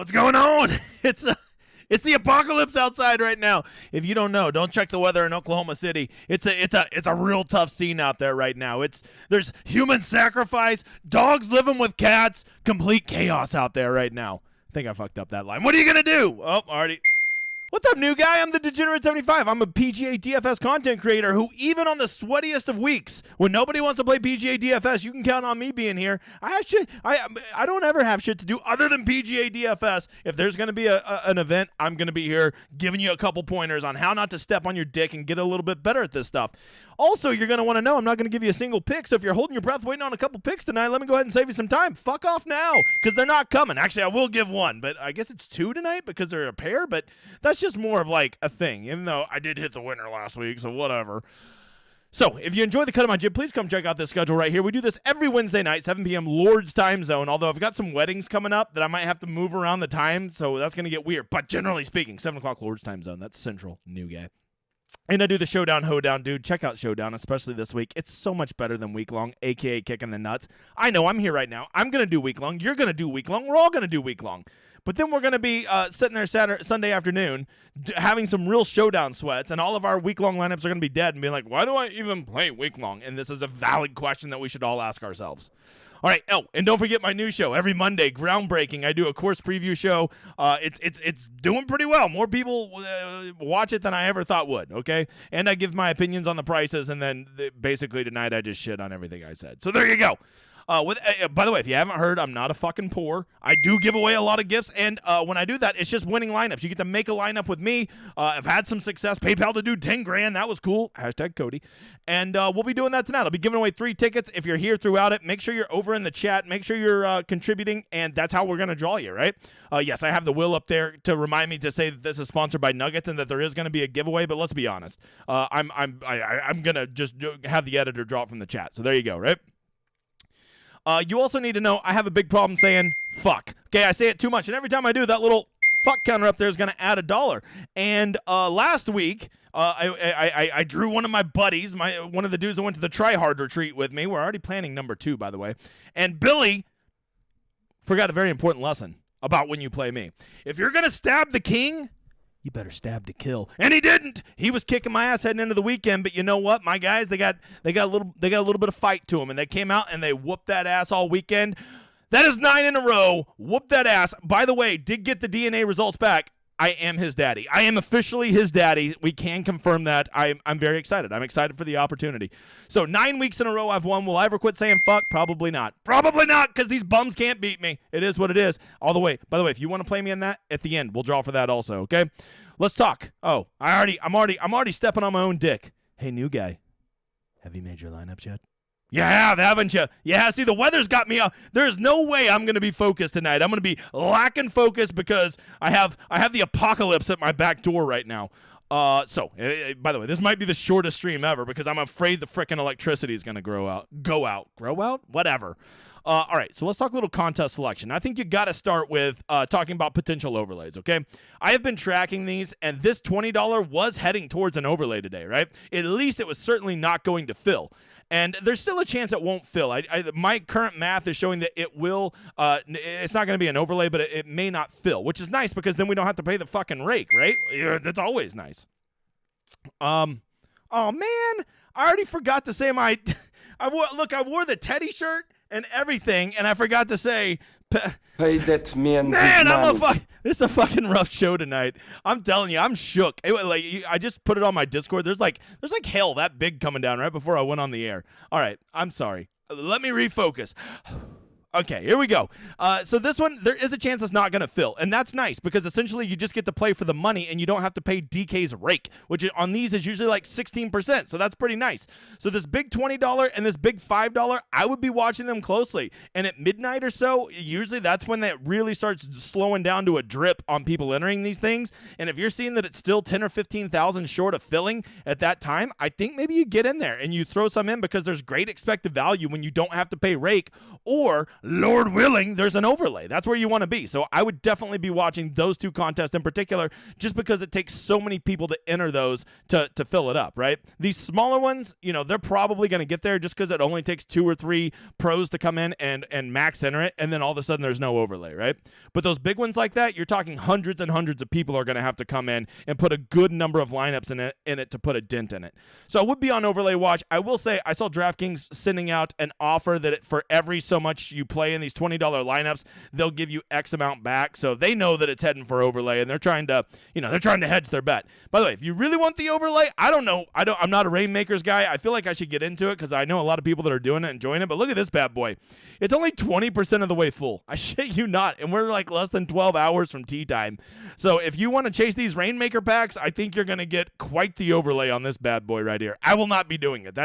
What's going on? It's the apocalypse outside right now. If you don't know, don't check the weather in Oklahoma City. It's a real tough scene out there right now. There's human sacrifice, dogs living with cats, complete chaos out there right now. I think I fucked up that line. What are you gonna do? Oh, already. What's up, new guy? I'm the Degenerate75. I'm a PGA DFS content creator who, even on the sweatiest of weeks, when nobody wants to play PGA DFS, you can count on me being here. I don't ever have shit to do other than PGA DFS. If there's going to be an event, I'm going to be here giving you a couple pointers on how not to step on your dick and get a little bit better at this stuff. Also, you're going to want to know I'm not going to give you a single pick, so if you're holding your breath waiting on a couple picks tonight, let me go ahead and save you some time. Fuck off now, because they're not coming. Actually, I will give one, but I guess it's two tonight because they're a pair, but that's just more of like a thing, even though I did hit the winner last week, so whatever. So, if you enjoy the cut of my jib, please come check out this schedule right here. We do this every Wednesday night, 7 p.m. Lord's time zone, although I've got some weddings coming up that I might have to move around the time, so that's going to get weird. But generally speaking, 7 o'clock Lord's time zone, that's central, new guy. And I do the Showdown Hoedown, dude. Check out Showdown, especially this week. It's so much better than week-long, a.k.a. kicking the nuts. I know, I'm here right now. I'm going to do week-long. You're going to do week-long. We're all going to do week-long. But then we're going to be sitting there Sunday afternoon having some real showdown sweats, and all of our week-long lineups are going to be dead and being like, why do I even play week-long? And this is a valid question that we should all ask ourselves. All right. Oh, and don't forget my new show every Monday, Groundbreaking. I do a course preview show. It's doing pretty well. More people watch it than I ever thought would. Okay, and I give my opinions on the prices, and then basically tonight I just shit on everything I said. So there you go. By the way, if you haven't heard, I'm not a fucking poor. I do give away a lot of gifts, and when I do that, it's just winning lineups. You get to make a lineup with me. I've had some success. PayPal to do 10 grand. That was cool. Hashtag Cody. And we'll be doing that tonight. I'll be giving away 3 tickets. If you're here throughout it, make sure you're over in the chat. Make sure you're contributing, and that's how we're going to draw you, right? Yes, I have the will up there to remind me to say that this is sponsored by Nuggets and that there is going to be a giveaway, but let's be honest. I'm going to just have the editor draw it from the chat. So there you go, right? You also need to know I have a big problem saying fuck. Okay, I say it too much, and every time I do, that little fuck counter up there is going to add $1. And last week, I drew one of my buddies, one of the dudes that went to the Try Hard retreat with me. We're already planning number 2, by the way. And Billy forgot a very important lesson about when you play me. If you're going to stab the king, you better stab to kill. And he didn't. He was kicking my ass heading into the weekend, but you know what? My guys, they got a little bit of fight to them, and they came out and they whooped that ass all weekend. That is 9 in a row. Whooped that ass. By the way, did get the DNA results back. I am his daddy. I am officially his daddy. We can confirm that. I'm very excited. I'm excited for the opportunity. So 9 weeks in a row I've won. Will I ever quit saying fuck? Probably not. Probably not, because these bums can't beat me. It is what it is. All the way. By the way, if you want to play me in that, at the end, we'll draw for that also, okay? Let's talk. Oh, I'm already stepping on my own dick. Hey, new guy. Have you made your lineups yet? You have, haven't you? Yeah, see, the weather's got me up. There's no way I'm going to be focused tonight. I'm going to be lacking focus because I have the apocalypse at my back door right now. By the way, this might be the shortest stream ever because I'm afraid the frickin' electricity is going to grow out. Whatever. All right, so let's talk a little contest selection. I think you got to start with talking about potential overlays, okay? I have been tracking these, and this $20 was heading towards an overlay today, right? At least it was certainly not going to fill. And there's still a chance it won't fill. My current math is showing that it will. It's not going to be an overlay, but it may not fill, which is nice because then we don't have to pay the fucking rake, right? That's always nice. Oh man, I already forgot to say I wore the Teddy shirt and everything, and I forgot to say. Pay that man. This is a fucking rough show tonight. I'm telling you, I'm shook. I just put it on my Discord. There's like hail that big coming down right before I went on the air. All right, I'm sorry. Let me refocus. Okay, here we go. So this one, there is a chance it's not going to fill, and that's nice because essentially you just get to play for the money and you don't have to pay DK's rake, which on these is usually like 16%, so that's pretty nice. So this big $20 and this big $5, I would be watching them closely, and at midnight or so, usually that's when that really starts slowing down to a drip on people entering these things, and if you're seeing that it's still 10 or 15,000 short of filling at that time, I think maybe you get in there and you throw some in because there's great expected value when you don't have to pay rake, or Lord willing, there's an overlay. That's where you want to be. So I would definitely be watching those two contests in particular, just because it takes so many people to enter those to fill it up, right? These smaller ones, they're probably going to get there just because it only takes 2 or 3 pros to come in and max enter it, and then all of a sudden there's no overlay, right? But those big ones like that, you're talking hundreds and hundreds of people are going to have to come in and put a good number of lineups in it to put a dent in it. So I would be on overlay watch. I will say I saw DraftKings sending out an offer that for every so much you play in these $20 lineups, they'll give you X amount back. So they know that it's heading for overlay, and they're trying to hedge their bet. By the way, if you really want the overlay, I don't know. I'm not a Rainmakers guy. I feel like I should get into it because I know a lot of people that are doing it, enjoying it. But look at this bad boy. It's only 20% of the way full. I shit you not. And we're like less than 12 hours from tee time. So if you want to chase these Rainmaker packs, I think you're going to get quite the overlay on this bad boy right here. I will not be doing it.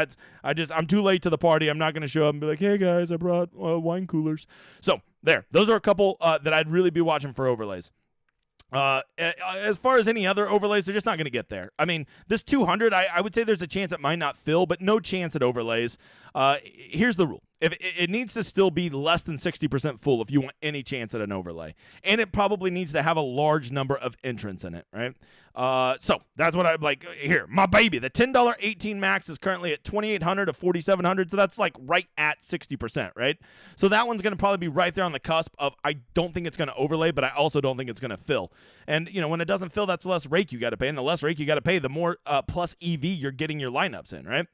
I'm too late to the party. I'm not going to show up and be like, hey guys, I brought wine coolers. So there, those are a couple that I'd really be watching for overlays. As far as any other overlays, they're just not going to get there. I mean, this 200, I would say there's a chance it might not fill, but no chance at overlays. Here's the rule. If it needs to still be less than 60% full if you want any chance at an overlay. And it probably needs to have a large number of entrants in it, right? So that's what I'm like here. My baby, the $10 18 max is currently at 2,800 to 4,700. So that's like right at 60%, right? So that one's going to probably be right there on the cusp of, I don't think it's going to overlay, but I also don't think it's going to fill. And, when it doesn't fill, that's less rake you got to pay. And the less rake you got to pay, the more plus EV you're getting your lineups in, right?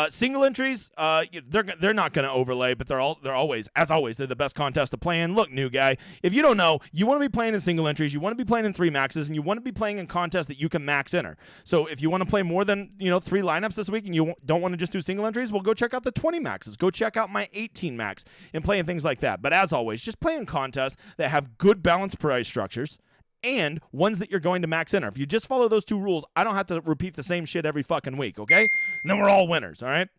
Single entries, they're not going to overlay, but they're always, as always, they're the best contest to play in. Look, new guy, if you don't know, you want to be playing in single entries, you want to be playing in 3 maxes, and you want to be playing in contests that you can max enter. So if you want to play more than 3 lineups this week and you don't want to just do single entries, well, go check out the 20 maxes. Go check out my 18 max and play in things like that. But as always, just play in contests that have good balanced price structures and ones that you're going to max enter. If you just follow those 2 rules, I don't have to repeat the same shit every fucking week, okay? And then we're all winners, all right?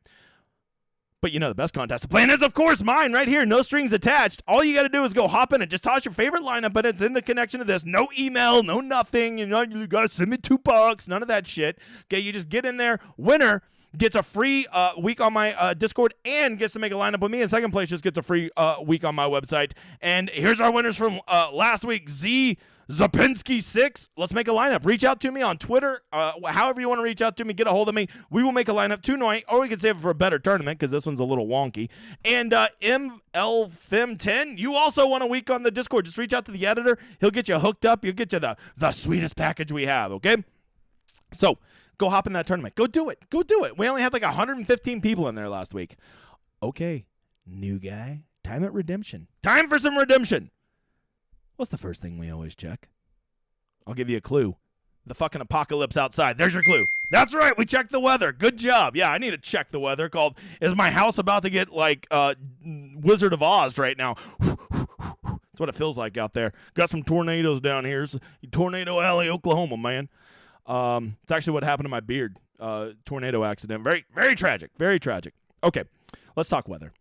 But the best contest to play in is, of course, mine right here. No strings attached. All you got to do is go hop in and just toss your favorite lineup, but it's in the connection to this. No email, no nothing. You got to send me $2. None of that shit. Okay, you just get in there. Winner gets a free week on my Discord and gets to make a lineup with me. And second place just gets a free week on my website. And here's our winners from last week. Zapinski 6. Let's make a lineup. Reach out to me on Twitter. However you want to reach out to me, get a hold of me. We will make a lineup tonight, or we can save it for a better tournament because this one's a little wonky. And MLFim10, you also want a week on the Discord. Just reach out to the editor. He'll get you hooked up. He'll get you the sweetest package we have, okay? So go hop in that tournament. Go do it. Go do it. We only had like 115 people in there last week. Okay, new guy. Time at redemption. Time for some redemption. What's the first thing we always check? I'll give you a clue. The fucking apocalypse outside. There's your clue. That's right. We checked the weather. Good job. Yeah, I need to check the weather. Is my house about to get like Wizard of Oz right now? That's what it feels like out there. Got some tornadoes down here. It's Tornado Alley, Oklahoma, man. It's actually what happened to my beard. Tornado accident. Very, very tragic. Very tragic. Okay, let's talk weather.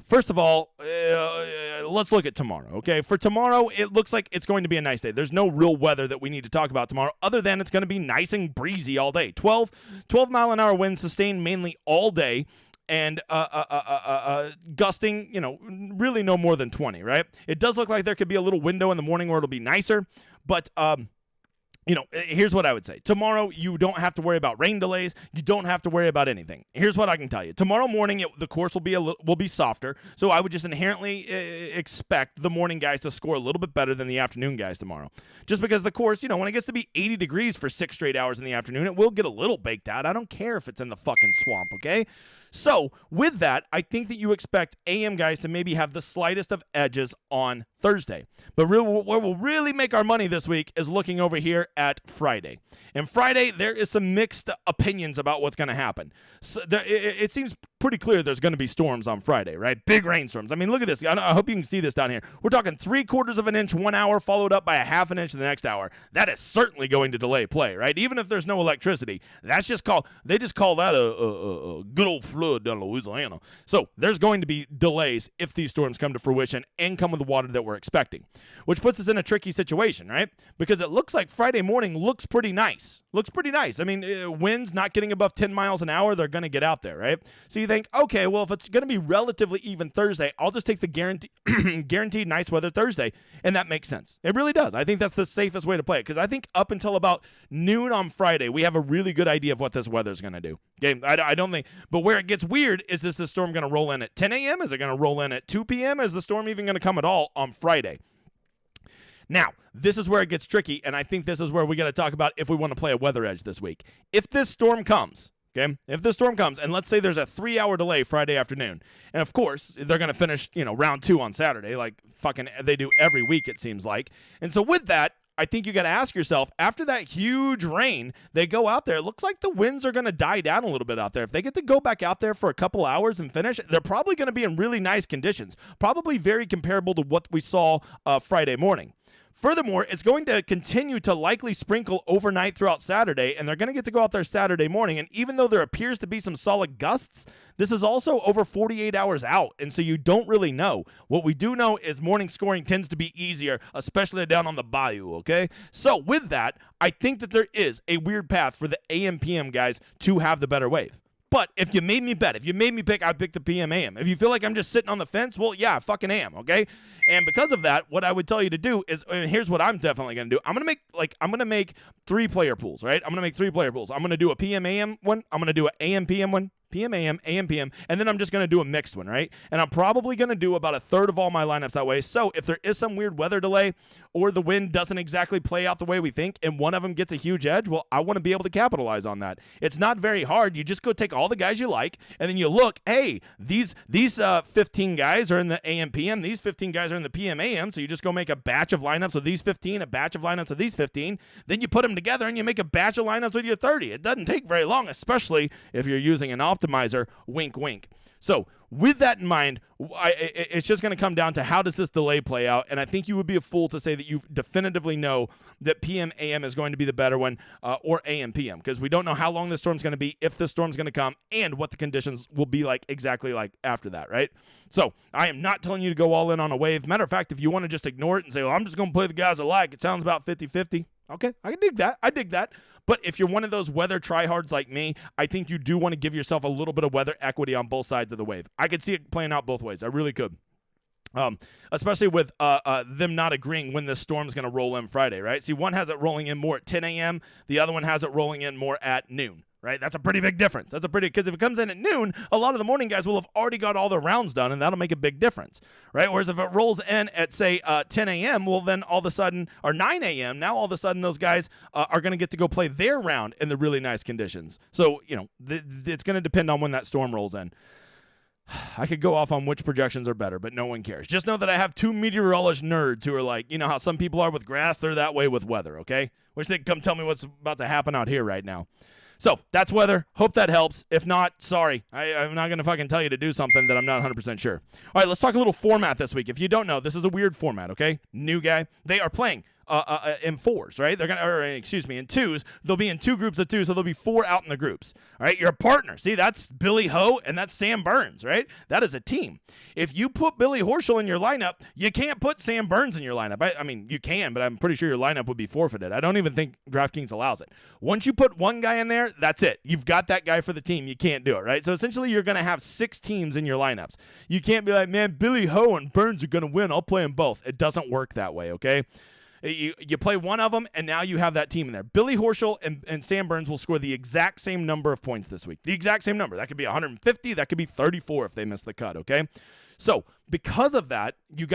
First of all, let's look at tomorrow, okay? For tomorrow, it looks like it's going to be a nice day. There's no real weather that we need to talk about tomorrow other than it's going to be nice and breezy all day. 12 mile-an-hour winds sustained mainly all day and gusting, really no more than 20, right? It does look like there could be a little window in the morning where it'll be nicer, but here's what I would say. Tomorrow, you don't have to worry about rain delays. You don't have to worry about anything. Here's what I can tell you. Tomorrow morning, the course will be softer, so I would just inherently expect the morning guys to score a little bit better than the afternoon guys tomorrow. Just because the course, when it gets to be 80 degrees for 6 straight hours in the afternoon, it will get a little baked out. I don't care if it's in the fucking swamp, okay? So, with that, I think that you expect AM guys to maybe have the slightest of edges on Thursday. But where we'll really make our money this week is looking over here at Friday. And Friday, there is some mixed opinions about what's going to happen. So it seems pretty clear there's going to be storms on Friday, right? Big rainstorms. I mean, look at this. I hope you can see this down here. We're talking 3/4 of an inch 1 hour, followed up by a 1/2 inch the next hour. That is certainly going to delay play, right? Even if there's no electricity. They just call that a good old flood down in Louisiana. So there's going to be delays if these storms come to fruition and come with the water that we're expecting, which puts us in a tricky situation, right? Because it looks like Friday morning looks pretty nice. I mean, winds not getting above 10 miles an hour, they're going to get out there, right? So you think, okay, well, if it's going to be relatively even Thursday, I'll just take the guaranteed nice weather Thursday, and that makes sense. It really does. I think that's the safest way to play it, because I think up until about noon on Friday, we have a really good idea of what this weather's going to do. Okay, I don't think, but where it gets weird is the storm going to roll in at 10 a.m.? Is it going to roll in at 2 p.m.? Is the storm even going to come at all on Friday? Now, this is where it gets tricky, and I think this is where we got to talk about if we want to play a weather edge this week. If this storm comes, okay, and let's say there's a 3-hour delay Friday afternoon, and of course, they're going to finish, round 2 on Saturday, like fucking they do every week, it seems like. And so with that, I think you got to ask yourself, after that huge rain, they go out there. It looks like the winds are going to die down a little bit out there. If they get to go back out there for a couple hours and finish, they're probably going to be in really nice conditions, probably very comparable to what we saw Friday morning. Furthermore, it's going to continue to likely sprinkle overnight throughout Saturday, and they're going to get to go out there Saturday morning. And even though there appears to be some solid gusts, this is also over 48 hours out, and so you don't really know. What we do know is morning scoring tends to be easier, especially down on the bayou, okay? So with that, I think that there is a weird path for the AM/PM guys to have the better wave. But if you made me bet, if you made me pick, I'd pick the PM/AM. If you feel like I'm just sitting on the fence, well, yeah, I fucking am, okay? And because of that, what I would tell you to do is, and here's what I'm definitely going to do. I'm going to make 3-player pools, right? I'm going to make 3-player pools. I'm going to do a PM/AM one. I'm going to do an AM/PM one. PM/AM, AM/PM, and then I'm just going to do a mixed one, right? And I'm probably going to do about a third of all my lineups that way. So if there is some weird weather delay or the wind doesn't exactly play out the way we think and one of them gets a huge edge, well, I want to be able to capitalize on that. It's not very hard. You just go take all the guys you like, and then you look, hey, these 15 guys are in the AM/PM, these 15 guys are in the PM/AM, so you just go make a batch of lineups with these 15, a batch of lineups with these 15, then you put them together and you make a batch of lineups with your 30. It doesn't take very long, especially if you're using an optimizer, wink, wink. So with that in mind, it's just going to come down to how does this delay play out, and I think you would be a fool to say that you definitively know that PM/AM is going to be the better one or AM/PM, because we don't know how long this storm's going to be, if this storm's going to come, and what the conditions will be like exactly like after that, right? So I am not telling you to go all in on a wave. Matter of fact, if you want to just ignore it and say, well, I'm just going to play the guys I like, it sounds about 50-50. Okay, I dig that. But if you're one of those weather tryhards like me, I think you do want to give yourself a little bit of weather equity on both sides of the wave. I could see it playing out both ways. I really could. Especially with them not agreeing when this storm's going to roll in Friday, right? See, one has it rolling in more at 10 a.m., the other one has it rolling in more at noon. Right? That's a pretty big difference. Because if it comes in at noon, a lot of the morning guys will have already got all their rounds done, and that'll make a big difference, right? Whereas if it rolls in at, say, 10 a.m., well, then all of a sudden, or 9 a.m., now all of a sudden those guys are going to get to go play their round in the really nice conditions. So, it's going to depend on when that storm rolls in. I could go off on which projections are better, but no one cares. Just know that I have 2 meteorologist nerds who are like, how some people are with grass, they're that way with weather, okay? Wish they could come tell me what's about to happen out here right now. So that's weather. Hope that helps. If not, sorry. I'm not going to fucking tell you to do something that I'm not 100% sure. All right, let's talk a little format this week. If you don't know, this is a weird format, okay? New guy. They are playing in 4s, right? They're in 2s. They'll be in 2 groups of 2, so there'll be 4 out in the groups. All right, you're a partner. See, that's Billy Ho and that's Sam Burns, right? That is a team. If you put Billy Horschel in your lineup, you can't put Sam Burns in your lineup. I mean, you can, but I'm pretty sure your lineup would be forfeited. I don't even think DraftKings allows it. Once you put one guy in there, that's it. You've got that guy for the team. You can't do it, right? So essentially, you're going to have 6 teams in your lineups. You can't be like, man, Billy Ho and Burns are going to win. I'll play them both. It doesn't work that way, okay? You play one of them, and now you have that team in there. Billy Horschel and Sam Burns will score the exact same number of points this week. The exact same number. That could be 150. That could be 34 if they miss the cut, okay? So because of that, you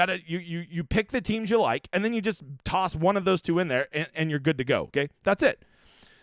pick the teams you like, and then you just toss one of those 2 in there, and you're good to go, okay? That's it.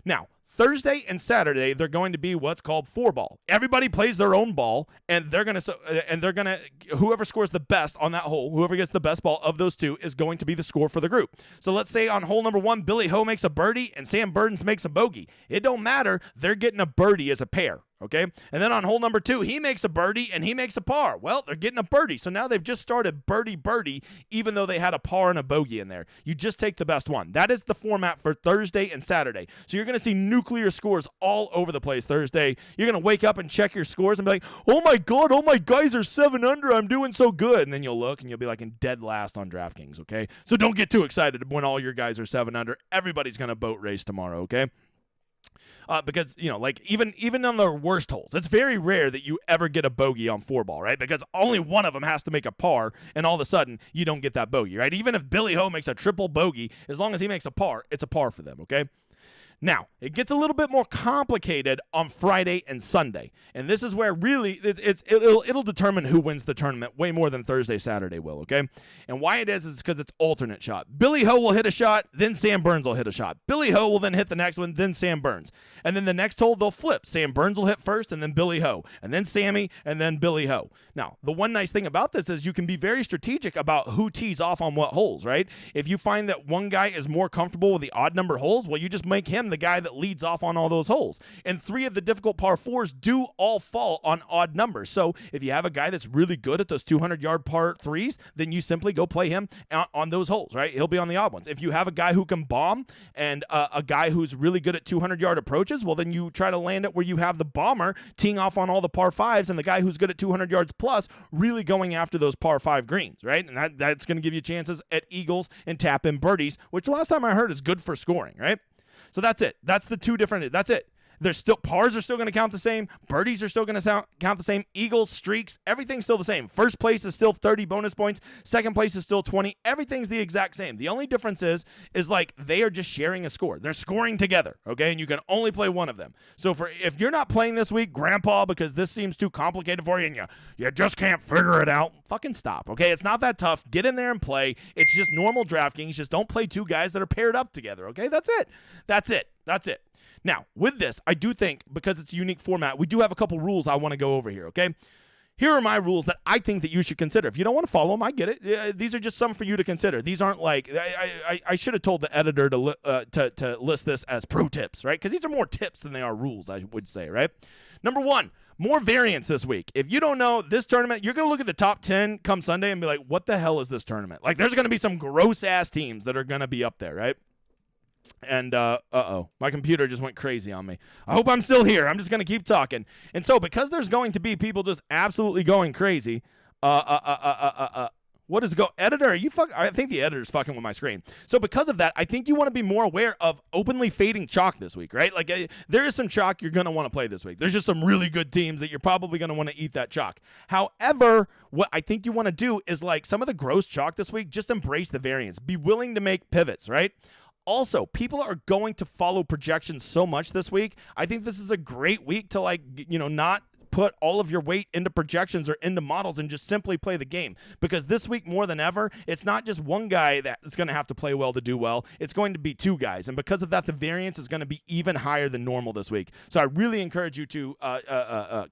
Now, Thursday and Saturday, they're going to be what's called 4-ball. Everybody plays their own ball, and they're gonna whoever scores the best on that hole, whoever gets the best ball of those 2 is going to be the score for the group. So let's say on hole number 1, Billy Ho makes a birdie and Sam Burns makes a bogey. It don't matter. They're getting a birdie as a pair. okay? And then on hole number 2, he makes a birdie and he makes a par. Well, they're getting a birdie. So now they've just started birdie, even though they had a par and a bogey in there. You just take the best one. That is the format for Thursday and Saturday. So you're going to see nuclear scores all over the place Thursday. You're going to wake up and check your scores and be like, oh my God, all my guys are 7 under. I'm doing so good. And then you'll look and you'll be like in dead last on DraftKings, okay? So don't get too excited when all your guys are 7 under. Everybody's going to boat race tomorrow, okay? Because, like even on the worst holes, it's very rare that you ever get a bogey on 4-ball, right? Because only one of them has to make a par, and all of a sudden, you don't get that bogey, right? Even if Billy Ho makes a triple bogey, as long as he makes a par, it's a par for them, okay? Now, it gets a little bit more complicated on Friday and Sunday, and this is where really it'll determine who wins the tournament way more than Thursday, Saturday will, okay? And why it is because it's alternate shot. Billy Ho will hit a shot, then Sam Burns will hit a shot. Billy Ho will then hit the next one, then Sam Burns. And then the next hole, they'll flip. Sam Burns will hit first, and then Billy Ho, and then Sammy, and then Billy Ho. Now, the one nice thing about this is you can be very strategic about who tees off on what holes, right? If you find that one guy is more comfortable with the odd number holes, well, you just make him the guy that leads off on all those holes. And 3 of the difficult par 4s do all fall on odd numbers. So if you have a guy that's really good at those 200-yard par 3s, then you simply go play him on those holes, right? He'll be on the odd ones. If you have a guy who can bomb and a guy who's really good at 200-yard approaches, well, then you try to land it where you have the bomber teeing off on all the par 5s and the guy who's good at 200 yards plus really going after those par 5 greens, right? And that's going to give you chances at eagles and tap-in birdies, which last time I heard is good for scoring, right? So that's it. That's the 2 different. That's it. There's still pars are still going to count the same. Birdies are still going to count the same. Eagles, streaks, everything's still the same. First place is still 30 bonus points. Second place is still 20. Everything's the exact same. The only difference is like they are just sharing a score. They're scoring together, okay? And you can only play one of them. So if you're not playing this week, Grandpa, because this seems too complicated for you and you just can't figure it out, fucking stop, okay? It's not that tough. Get in there and play. It's just normal DraftKings. Just don't play 2 guys that are paired up together, okay? That's it. That's it. That's it. Now, with this, I do think, because it's a unique format, we do have a couple rules I want to go over here, okay? Here are my rules that I think that you should consider. If you don't want to follow them, I get it. These are just some for you to consider. These aren't like, I should have told the editor to list this as pro tips, right? Because these are more tips than they are rules, I would say, right? Number 1, more variance this week. If you don't know this tournament, you're going to look at the top 10 come Sunday and be like, what the hell is this tournament? Like, there's going to be some gross-ass teams that are going to be up there, right? And, my computer just went crazy on me. I hope I'm still here. I'm just going to keep talking. And so, because there's going to be people just absolutely going crazy, what is editor? Are you I think the editor's fucking with my screen. So because of that, I think you want to be more aware of openly fading chalk this week, right? Like there is some chalk you're going to want to play this week. There's just some really good teams that you're probably going to want to eat that chalk. However, what I think you want to do is like some of the gross chalk this week, just embrace the variance. Be willing to make pivots, right? Also, people are going to follow projections so much this week. I think this is a great week to not put all of your weight into projections or into models and just simply play the game. Because this week more than ever, it's not just one guy that's going to have to play well to do well. It's going to be 2 guys. And because of that, the variance is going to be even higher than normal this week. So I really encourage you to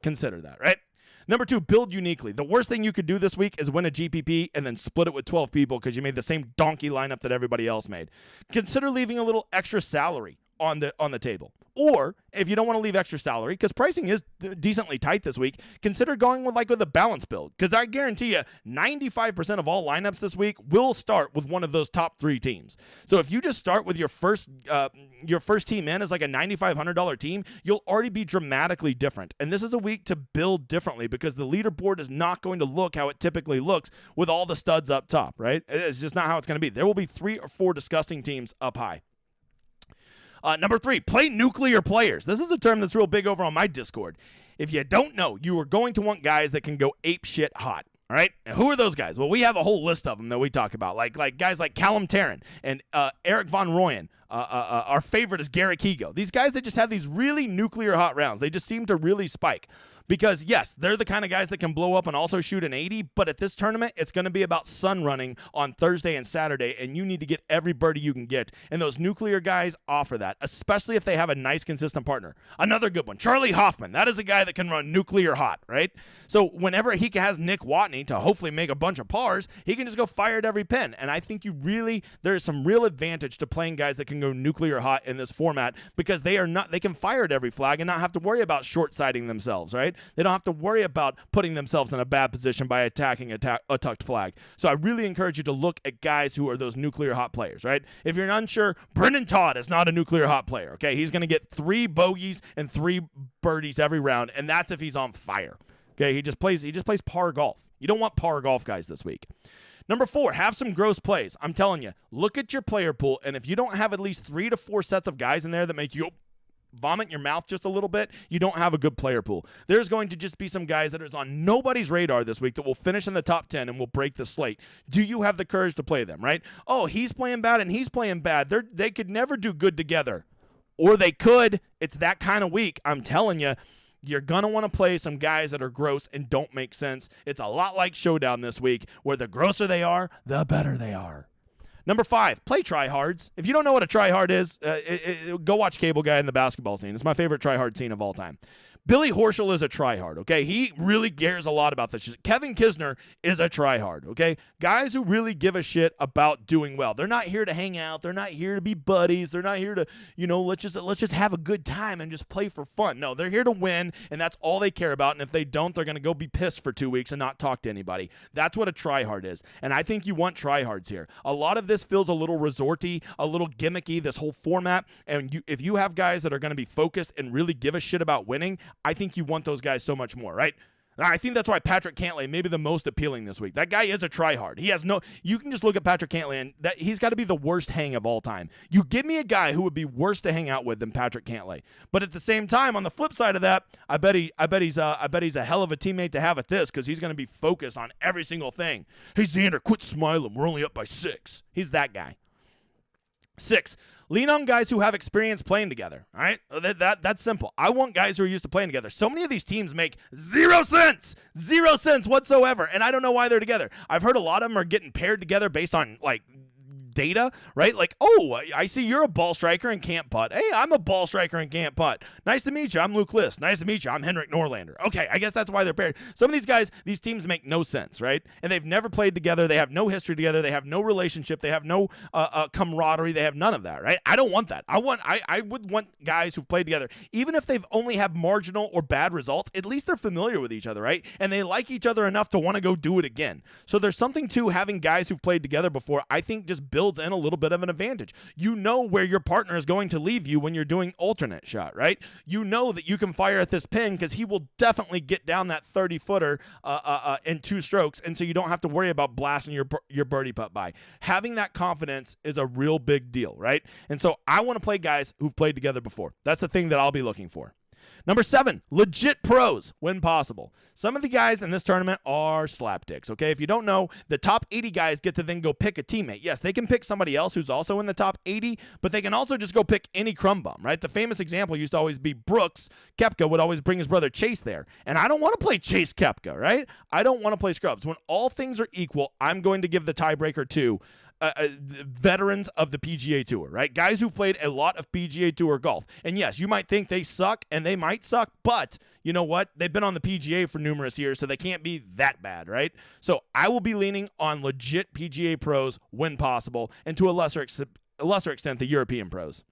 consider that, right? Number 2, build uniquely. The worst thing you could do this week is win a GPP and then split it with 12 people because you made the same donkey lineup that everybody else made. Consider leaving a little extra salary on the table. Or if you don't want to leave extra salary, because pricing is decently tight this week, consider going with a balance build. Because I guarantee you 95% of all lineups this week will start with one of those top 3 teams. So if you just start with your first team in as like a $9,500 team, you'll already be dramatically different. And this is a week to build differently because the leaderboard is not going to look how it typically looks with all the studs up top, right? It's just not how it's going to be. There will be 3 or 4 disgusting teams up high. Number 3, play nuclear players. This is a term that's real big over on my Discord. If you don't know, you are going to want guys that can go ape shit hot. All right, and who are those guys? Well, we have a whole list of them that we talk about, like guys like Callum Tarrant and Eric Von Rooyen. Our favorite is Garrick Higo. These guys that just have these really nuclear hot rounds. They just seem to really spike. Because, yes, they're the kind of guys that can blow up and also shoot an 80, but at this tournament, it's going to be about sun running on Thursday and Saturday, and you need to get every birdie you can get. And those nuclear guys offer that, especially if they have a nice, consistent partner. Another good one, Charlie Hoffman. That is a guy that can run nuclear hot, right? So whenever he has Nick Watney to hopefully make a bunch of pars, he can just go fire at every pin. And I think there's some real advantage to playing guys that can go nuclear hot in this format, because they can fire at every flag and not have to worry about short-sighting themselves, right? They don't have to worry about putting themselves in a bad position by attacking a tucked flag. So I really encourage you to look at guys who are those nuclear hot players, right? If you're unsure, Brendan Todd is not a nuclear hot player, okay? He's going to get 3 bogeys and 3 birdies every round, and that's if he's on fire. Okay, he just plays par golf. You don't want par golf guys this week. Number 4, have some gross plays. I'm telling you, look at your player pool, and if you don't have at least 3 to 4 sets of guys in there that make you vomit in your mouth just a little bit, you don't have a good player pool. There's going to just be some guys that is on nobody's radar this week that will finish in the top 10 and will break the slate. Do you have the courage to play them, right? Oh, he's playing bad and he's playing bad. They could never do good together. Or they could. It's that kind of week. I'm telling you, you're going to want to play some guys that are gross and don't make sense. It's a lot like Showdown this week, where the grosser they are, the better they are. Number 5, play tryhards. If you don't know what a tryhard is, go watch Cable Guy in the basketball scene. It's my favorite tryhard scene of all time. Billy Horschel is a tryhard, okay? He really cares a lot about this. Kevin Kisner is a tryhard, okay? Guys who really give a shit about doing well. They're not here to hang out. They're not here to be buddies. They're not here to, let's just have a good time and just play for fun. No, they're here to win, and that's all they care about. And if they don't, they're going to go be pissed for 2 weeks and not talk to anybody. That's what a tryhard is. And I think you want tryhards here. A lot of this feels a little resorty, a little gimmicky, this whole format. And if you have guys that are going to be focused and really give a shit about winning, I think you want those guys so much more, right? I think that's why Patrick Cantlay may be the most appealing this week. That guy is a tryhard. You can just look at Patrick Cantlay and he's got to be the worst hang of all time. You give me a guy who would be worse to hang out with than Patrick Cantlay. But at the same time, on the flip side of that, I bet he's a hell of a teammate to have at this, because he's going to be focused on every single thing. Hey, Xander, quit smiling. We're only up by 6. He's that guy. 6, lean on guys who have experience playing together, all right? That's simple. I want guys who are used to playing together. So many of these teams make 0 cents whatsoever, and I don't know why they're together. I've heard a lot of them are getting paired together based on, data, right? Like, oh, I see you're a ball striker and can't putt. Hey, I'm a ball striker and can't putt. Nice to meet you. I'm Luke List. Nice to meet you. I'm Henrik Norlander. Okay, I guess that's why they're paired. Some of these guys, these teams make no sense, right? And they've never played together. They have no history together. They have no relationship. They have no camaraderie. They have none of that, right? I don't want that. I would want guys who've played together, even if they've only have marginal or bad results, at least they're familiar with each other, right? And they like each other enough to want to go do it again. So there's something to having guys who've played together before, I think, just builds in a little bit of an advantage. You know where your partner is going to leave you when you're doing alternate shot, right? You know that you can fire at this pin because he will definitely get down that 30-footer in 2 strokes, and so you don't have to worry about blasting your birdie putt by. Having that confidence is a real big deal, right? And so I want to play guys who've played together before. That's the thing that I'll be looking for. Number 7, legit pros when possible. Some of the guys in this tournament are slapdicks, okay? If you don't know, the top 80 guys get to then go pick a teammate. Yes, they can pick somebody else who's also in the top 80, but they can also just go pick any crumb bum, right? The famous example used to always be Brooks. Koepka would always bring his brother Chase there. And I don't want to play Chase Koepka, right? I don't want to play scrubs. When all things are equal, I'm going to give the tiebreaker to veterans of the PGA Tour, right? Guys who've played a lot of PGA Tour golf. And yes, you might think they suck, and they might suck, but you know what? They've been on the PGA for numerous years, so they can't be that bad, right? So I will be leaning on legit PGA pros when possible, and to a lesser extent, the European pros.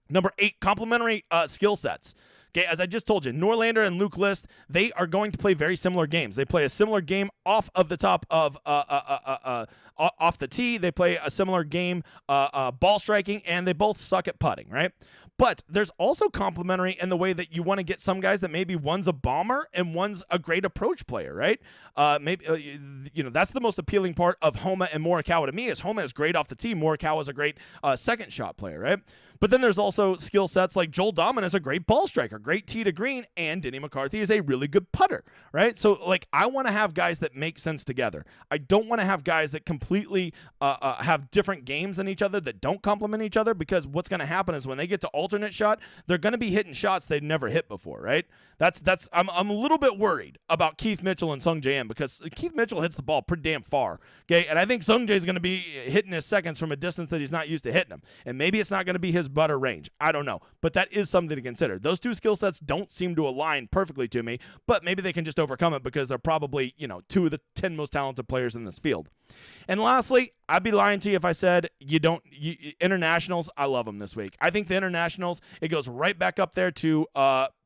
Number 8, complementary skill sets. Okay, as I just told you, Norlander and Luke List, they are going to play very similar games. They play a similar game off of the top of off the tee. They play a similar game ball striking, and they both suck at putting, right? But there's also complementary in the way that you want to get some guys that maybe one's a bomber and one's a great approach player, right? That's the most appealing part of Homa and Morikawa to me. Is Homa is great off the tee, Morikawa is a great second shot player, right? But then there's also skill sets like Joel Dahman is a great ball striker, great tee to green, and Denny McCarthy is a really good putter, right? So, like, I want to have guys that make sense together. I don't want to have guys that completely have different games than each other that don't complement each other, because what's going to happen is when they get to alternate shot, they're going to be hitting shots they'd never hit before, right? I'm a little bit worried about Keith Mitchell and Sung Jae Im, because Keith Mitchell hits the ball pretty damn far, okay? And I think Sung Jae is going to be hitting his seconds from a distance that he's not used to hitting them. And maybe it's not going to be his butter range. I don't know. But that is something to consider. Those two skill sets don't seem to align perfectly to me, but maybe they can just overcome it because they're probably, two of the 10 most talented players in this field. And lastly, I'd be lying to you if I said internationals, I love them this week. I think the internationals, it goes right back up there to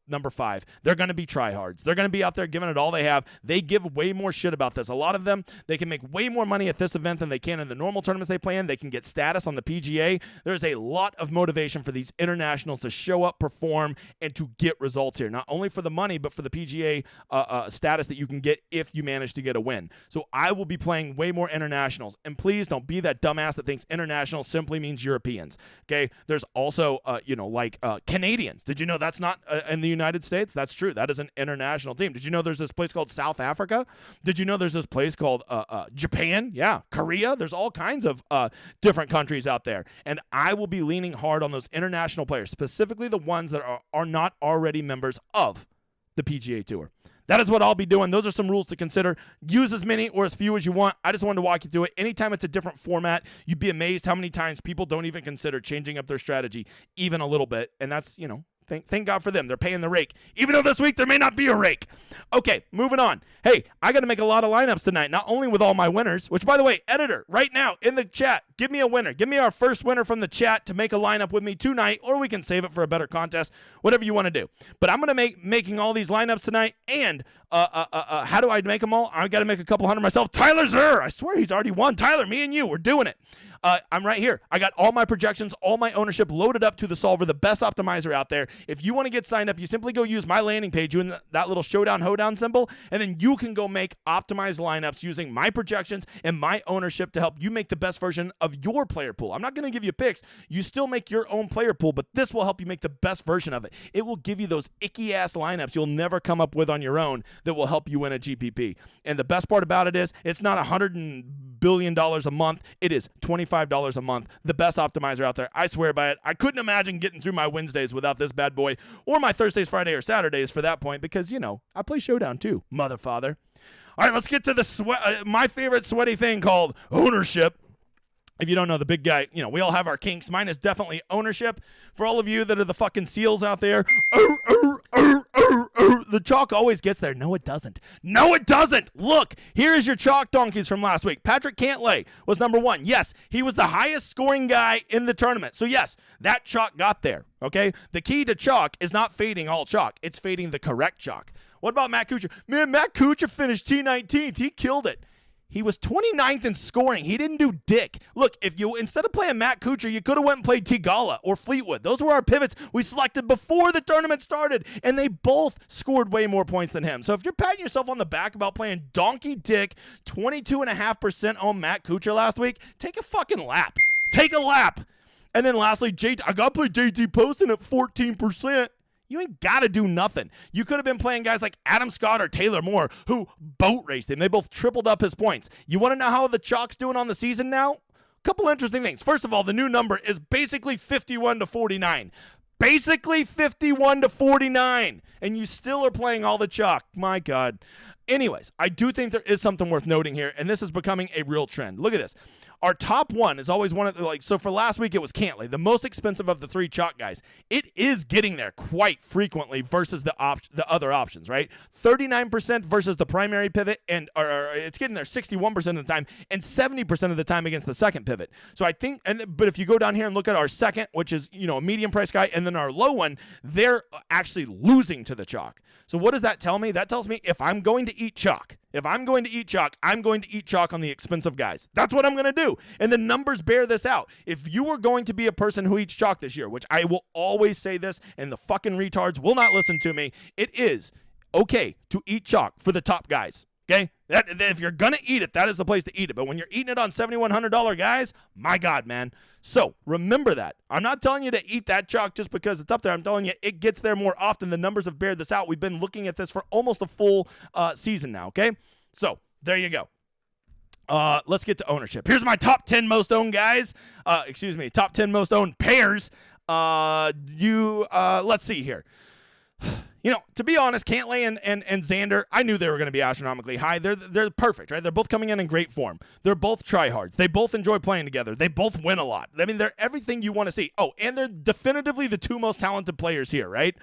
number 5. They're going to be tryhards. They're going to be out there giving it all they have. They give way more shit about this. A lot of them, they can make way more money at this event than they can in the normal tournaments they play in. They can get status on the PGA. There's a lot of motivation for these internationals to show up, perform, and to get results here. Not only for the money, but for the PGA status that you can get if you manage to get a win. So I will be playing way more internationals. And please don't be that dumbass that thinks international simply means Europeans. Okay? There's also, Canadians. Did you know that's not in the United States? That's true. That is an international team. Did you know there's this place called South Africa? Did you know there's this place called Japan? Yeah. Korea? There's all kinds of different countries out there. And I will be leaning hard on those international players, specifically the ones that are not already members of the PGA Tour. That is what I'll be doing. Those are some rules to consider. Use as many or as few as you want. I just wanted to walk you through it. Anytime it's a different format, you'd be amazed how many times people don't even consider changing up their strategy even a little bit. And that's, Thank God for them. They're paying the rake. Even though this week there may not be a rake. Okay, moving on. Hey, I got to make a lot of lineups tonight, not only with all my winners, which, by the way, editor, right now in the chat, give me a winner. Give me our first winner from the chat to make a lineup with me tonight, or we can save it for a better contest, whatever you want to do. But I'm going to making all these lineups tonight, and how do I make them all? I got to make a couple hundred myself. Tyler Zur, I swear he's already won. Tyler, me and you, we're doing it. I'm right here. I got all my projections, all my ownership loaded up to the solver, the best optimizer out there. If you want to get signed up, you simply go use my landing page, using that little showdown, hoedown symbol, and then you can go make optimized lineups using my projections and my ownership to help you make the best version of your player pool. I'm not going to give you picks. You still make your own player pool, but this will help you make the best version of it. It will give you those icky-ass lineups you'll never come up with on your own that will help you win a GPP. And the best part about it is it's not $100 billion a month. It is $25 a month. The best optimizer out there. I swear by it. I couldn't imagine getting through my Wednesdays without this bad boy, or my Thursdays, Friday, or Saturdays for that point, because, I play Showdown too, motherfather. All right, let's get to the my favorite sweaty thing called ownership. If you don't know, the big guy, we all have our kinks. Mine is definitely ownership. For all of you that are the fucking seals out there, the chalk always gets there. No, it doesn't. No, it doesn't. Look, here is your chalk donkeys from last week. Patrick Cantlay was number 1. Yes, he was the highest scoring guy in the tournament. So, yes, that chalk got there, okay? The key to chalk is not fading all chalk. It's fading the correct chalk. What about Matt Kuchar? Man, Matt Kuchar finished T19th. He killed it. He was 29th in scoring. He didn't do dick. Look, if you, instead of playing Matt Kuchar, you could have went and played Tigala or Fleetwood. Those were our pivots we selected before the tournament started, and they both scored way more points than him. So if you're patting yourself on the back about playing donkey dick 22.5% on Matt Kuchar last week, take a fucking lap. Take a lap. And then lastly, I got to play JT Poston at 14%. You ain't got to do nothing. You could have been playing guys like Adam Scott or Taylor Moore, who boat raced him. They both tripled up his points. You want to know how the chalk's doing on the season now? Couple interesting things. First of all, the new number is basically 51 to 49. Basically 51 to 49. And you still are playing all the chalk. My God. Anyways, I do think there is something worth noting here, and this is becoming a real trend. Look at this. Our top one is always one of the, so for last week it was Cantlay, the most expensive of the 3 chalk guys. It is getting there quite frequently versus the other options, right? 39% versus the primary pivot, and or it's getting there 61% of the time and 70% of the time against the second pivot. So I think, but if you go down here and look at our second, which is, a medium price guy, and then our low one, they're actually losing to the chalk. So what does that tell me? That tells me if I'm going to eat chalk, I'm going to eat chalk on the expensive guys. That's what I'm going to do. And the numbers bear this out. If you are going to be a person who eats chalk this year, which I will always say this, and the fucking retards will not listen to me, it is okay to eat chalk for the top guys. Okay? If you're going to eat it, that is the place to eat it. But when you're eating it on $7,100 guys, my God, man. So remember that. I'm not telling you to eat that chalk just because it's up there. I'm telling you it gets there more often. The numbers have bared this out. We've been looking at this for almost a full season now, okay? So there you go. Let's get to ownership. Here's my top 10 most owned guys. Top 10 most owned pairs. Let's see here. You know, to be honest, Cantlay and Xander, I knew they were going to be astronomically high. They're perfect, right? They're both coming in great form. They're both tryhards. They both enjoy playing together. They both win a lot. I mean, they're everything you want to see. Oh, and they're definitively the two most talented players here, right?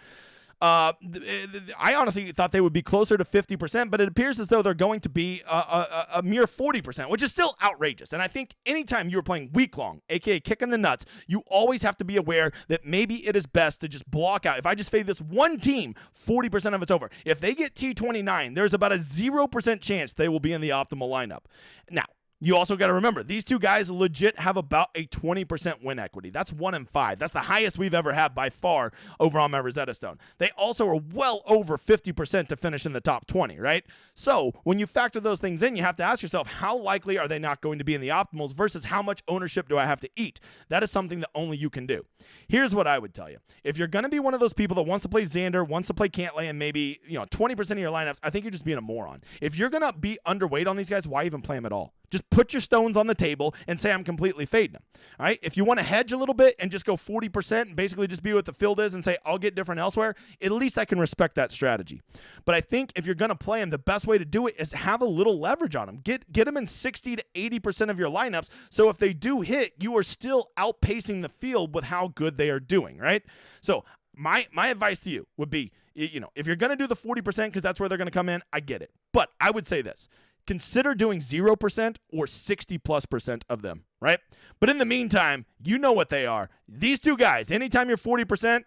I honestly thought they would be closer to 50%, but it appears as though they're going to be a mere 40%, which is still outrageous. And I think anytime you're playing week long, aka kicking the nuts, you always have to be aware that maybe it is best to just block out. If I just fade this one team, 40% of it's over. If they get T29, there's about a 0% chance they will be in the optimal lineup. Now, you also got to remember, these two guys legit have about a 20% win equity. That's 1 in 5. That's the highest we've ever had by far over on my Rosetta Stone. They also are well over 50% to finish in the top 20, right? So when you factor those things in, you have to ask yourself, how likely are they not going to be in the optimals versus how much ownership do I have to eat? That is something that only you can do. Here's what I would tell you. If you're going to be one of those people that wants to play Xander, wants to play Cantlay, and maybe 20% of your lineups, I think you're just being a moron. If you're going to be underweight on these guys, why even play them at all? Just put your stones on the table and say I'm completely fading them. All right? If you want to hedge a little bit and just go 40% and basically just be what the field is and say I'll get different elsewhere, at least I can respect that strategy. But I think if you're going to play them, the best way to do it is have a little leverage on them. Get them in 60 to 80% of your lineups, so if they do hit, you are still outpacing the field with how good they are doing, right? So my advice to you would be, if you're going to do the 40% because that's where they're going to come in, I get it. But I would say this. Consider doing 0% or 60+% of them, right? But in the meantime, you know what they are. These two guys, anytime you're 40%,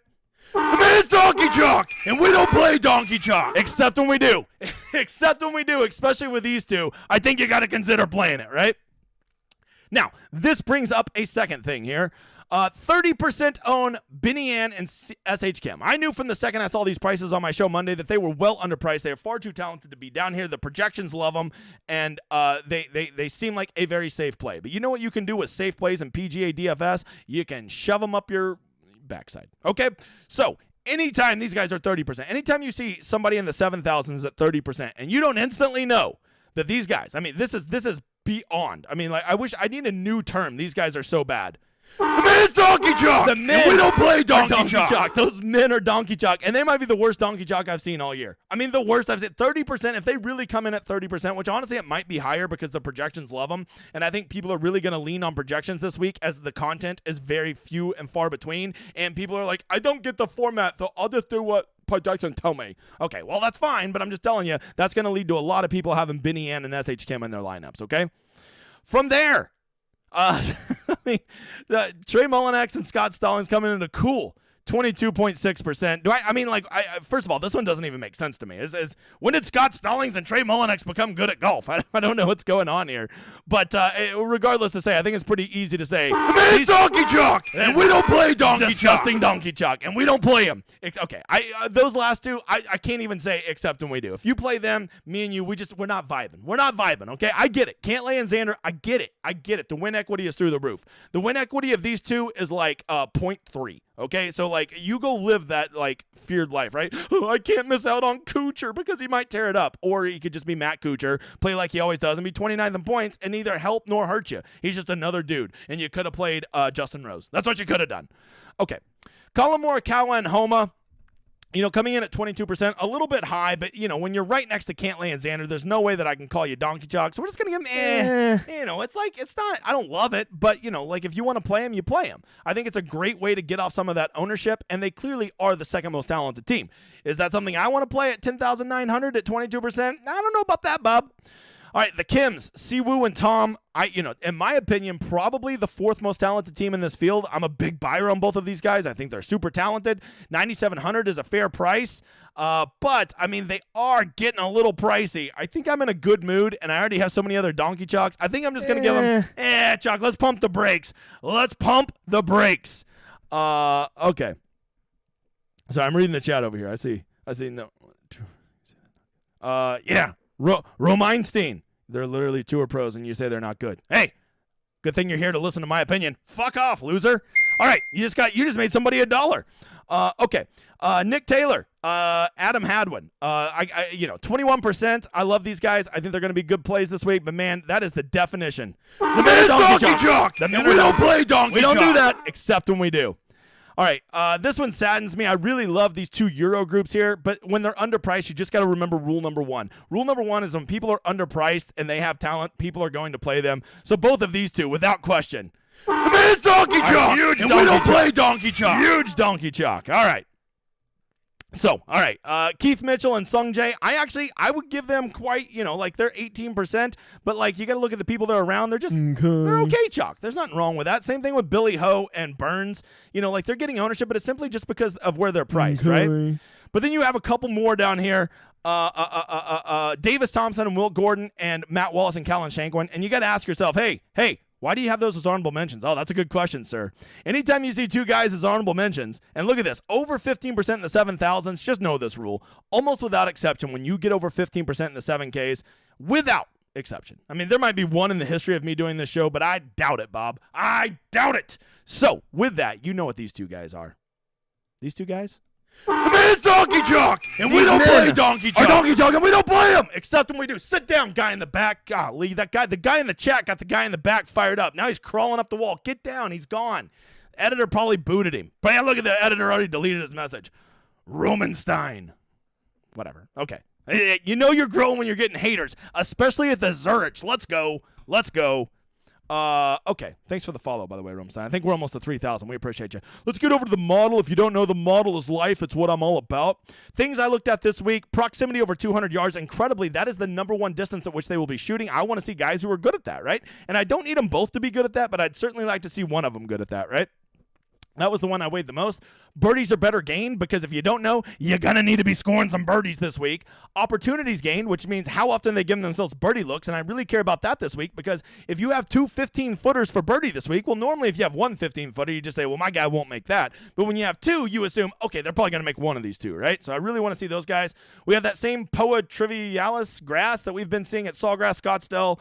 the man's donkey chalk, and we don't play donkey chalk. Except when we do. Especially with these two. I think you got to consider playing it, right? Now, this brings up a second thing here. 30% own Benny Ann and SH Kim. I knew from the second I saw these prices on my show Monday that they were well underpriced. They are far too talented to be down here. The projections love them, and they seem like a very safe play. But you know what you can do with safe plays in PGA DFS? You can shove them up your backside. Okay? So, anytime these guys are 30%, anytime you see somebody in the 7,000s at 30%, and you don't instantly know that these guys, I mean, this is beyond. I mean, like, I need a new term. These guys are so bad. The man's donkey chalk. The men, and we don't play donkey chalk. Those men are donkey chalk, and they might be the worst donkey chalk I've seen all year. I mean, the worst I've seen. 30%, if they really come in at 30%, which honestly it might be higher because the projections love them, and I think people are really going to lean on projections this week as the content is very few and far between, and people are like, I don't get the format, so I'll just do what projections tell me. Okay, well, that's fine, but I'm just telling you, that's going to lead to a lot of people having Benny Ann and SH Kim in their lineups, okay? From there, Trey Mullinax and Scott Stallings coming in a cool 22.6%. First of all, this one doesn't even make sense to me. When did Scott Stallings and Trey Mullinax become good at golf? I don't know what's going on here. But regardless to say, I think it's pretty easy to say. The man's donkey chalk, and we don't play donkey chalk. Disgusting donkey chalk, and we don't play them. Okay, those last two, I can't even say except when we do. If you play them, me and you, we're not vibing. We're not vibing, okay? I get it. Cantlay and Xander, I get it. The win equity is through the roof. The win equity of these two is like 0.3. Okay, so like you go live that like feared life, right? Oh, I can't miss out on Kuchar because he might tear it up, or he could just be Matt Kuchar, play like he always does, and be 29th in points, and neither help nor hurt you. He's just another dude, and you could have played Justin Rose. That's what you could have done. Okay, Colin Morikawa and Homa. Coming in at 22%, a little bit high, but, when you're right next to Cantlay and Xander, there's no way that I can call you donkey chalk. So we're just going to give him, it's not, I don't love it, but, if you want to play him, you play him. I think it's a great way to get off some of that ownership, and they clearly are the second most talented team. Is that something I want to play at 10,900 at 22%? I don't know about that, bub. All right, the Kims, Siwoo and Tom, in my opinion, probably the fourth most talented team in this field. I'm a big buyer on both of these guys. I think they're super talented. 9,700 is a fair price, but, they are getting a little pricey. I think I'm in a good mood, and I already have so many other donkey chalks. I think I'm just going to give them, chalk, let's pump the brakes. Okay. So I'm reading the chat over here. I see. No. Yeah. Romeinstein. They're literally tour pros, and you say they're not good. Hey, good thing you're here to listen to my opinion. Fuck off, loser. All right, you just made somebody $1. Okay, Nick Taylor, Adam Hadwin. 21%. I love these guys. I think they're going to be good plays this week. But man, that is the definition. The man is donkey jock. And we don't play donkey jock. We don't do that except when we do. All right, this one saddens me. I really love these 2 Euro groups here, but when they're underpriced, you just got to remember rule number 1. Rule number 1 is when people are underpriced and they have talent, people are going to play them. So both of these two, without question. The man's donkey chalk, and we don't play donkey chalk. Huge donkey chalk. All right. So, all right, Keith Mitchell and Sung Jae, I would give them quite, they're 18%, but, you got to look at the people that are around. They're just, they're okay chalk. There's nothing wrong with that. Same thing with Billy Ho and Burns. They're getting ownership, but it's simply just because of where they're priced, right? But then you have a couple more down here. Davis Thompson and Will Gordon and Matt Wallace and Callan Shankwin, and you got to ask yourself, hey, why do you have those as honorable mentions? Oh, that's a good question, sir. Anytime you see 2 guys as honorable mentions, and look at this, over 15% in the 7,000s, just know this rule. Almost without exception, when you get over 15% in the 7Ks, without exception. I mean, there might be one in the history of me doing this show, but I doubt it, Bob. I doubt it. So, with that, you know what these 2 guys are. These 2 guys? The man's donkey jock, and we don't play donkey jock. Donkey jock, and we don't play him, except when we do. Sit down, guy in the back. Golly, the guy in the chat got the guy in the back fired up. Now he's crawling up the wall. Get down, he's gone. Editor probably booted him. But yeah, look at the editor already deleted his message. Romanstein. Whatever. Okay. You know you're growing when you're getting haters, especially at the Zurich. Let's go. Okay. Thanks for the follow, by the way, Romanstein. I think we're almost at 3,000. We appreciate you. Let's get over to the model. If you don't know, the model is life. It's what I'm all about. Things I looked at this week, proximity over 200 yards. Incredibly, that is the number 1 distance at which they will be shooting. I want to see guys who are good at that, right? And I don't need them both to be good at that, but I'd certainly like to see one of them good at that, right? That was the one I weighed the most. Birdies are better gained because if you don't know, you're going to need to be scoring some birdies this week. Opportunities gained, which means how often they give themselves birdie looks, and I really care about that this week because if you have 2 15-footers for birdie this week, well, normally if you have 1 15-footer, you just say, well, my guy won't make that. But when you have 2, you assume, okay, they're probably going to make one of these 2, right? So I really want to see those guys. We have that same Poa Trivialis grass that we've been seeing at Sawgrass, Scottsdale,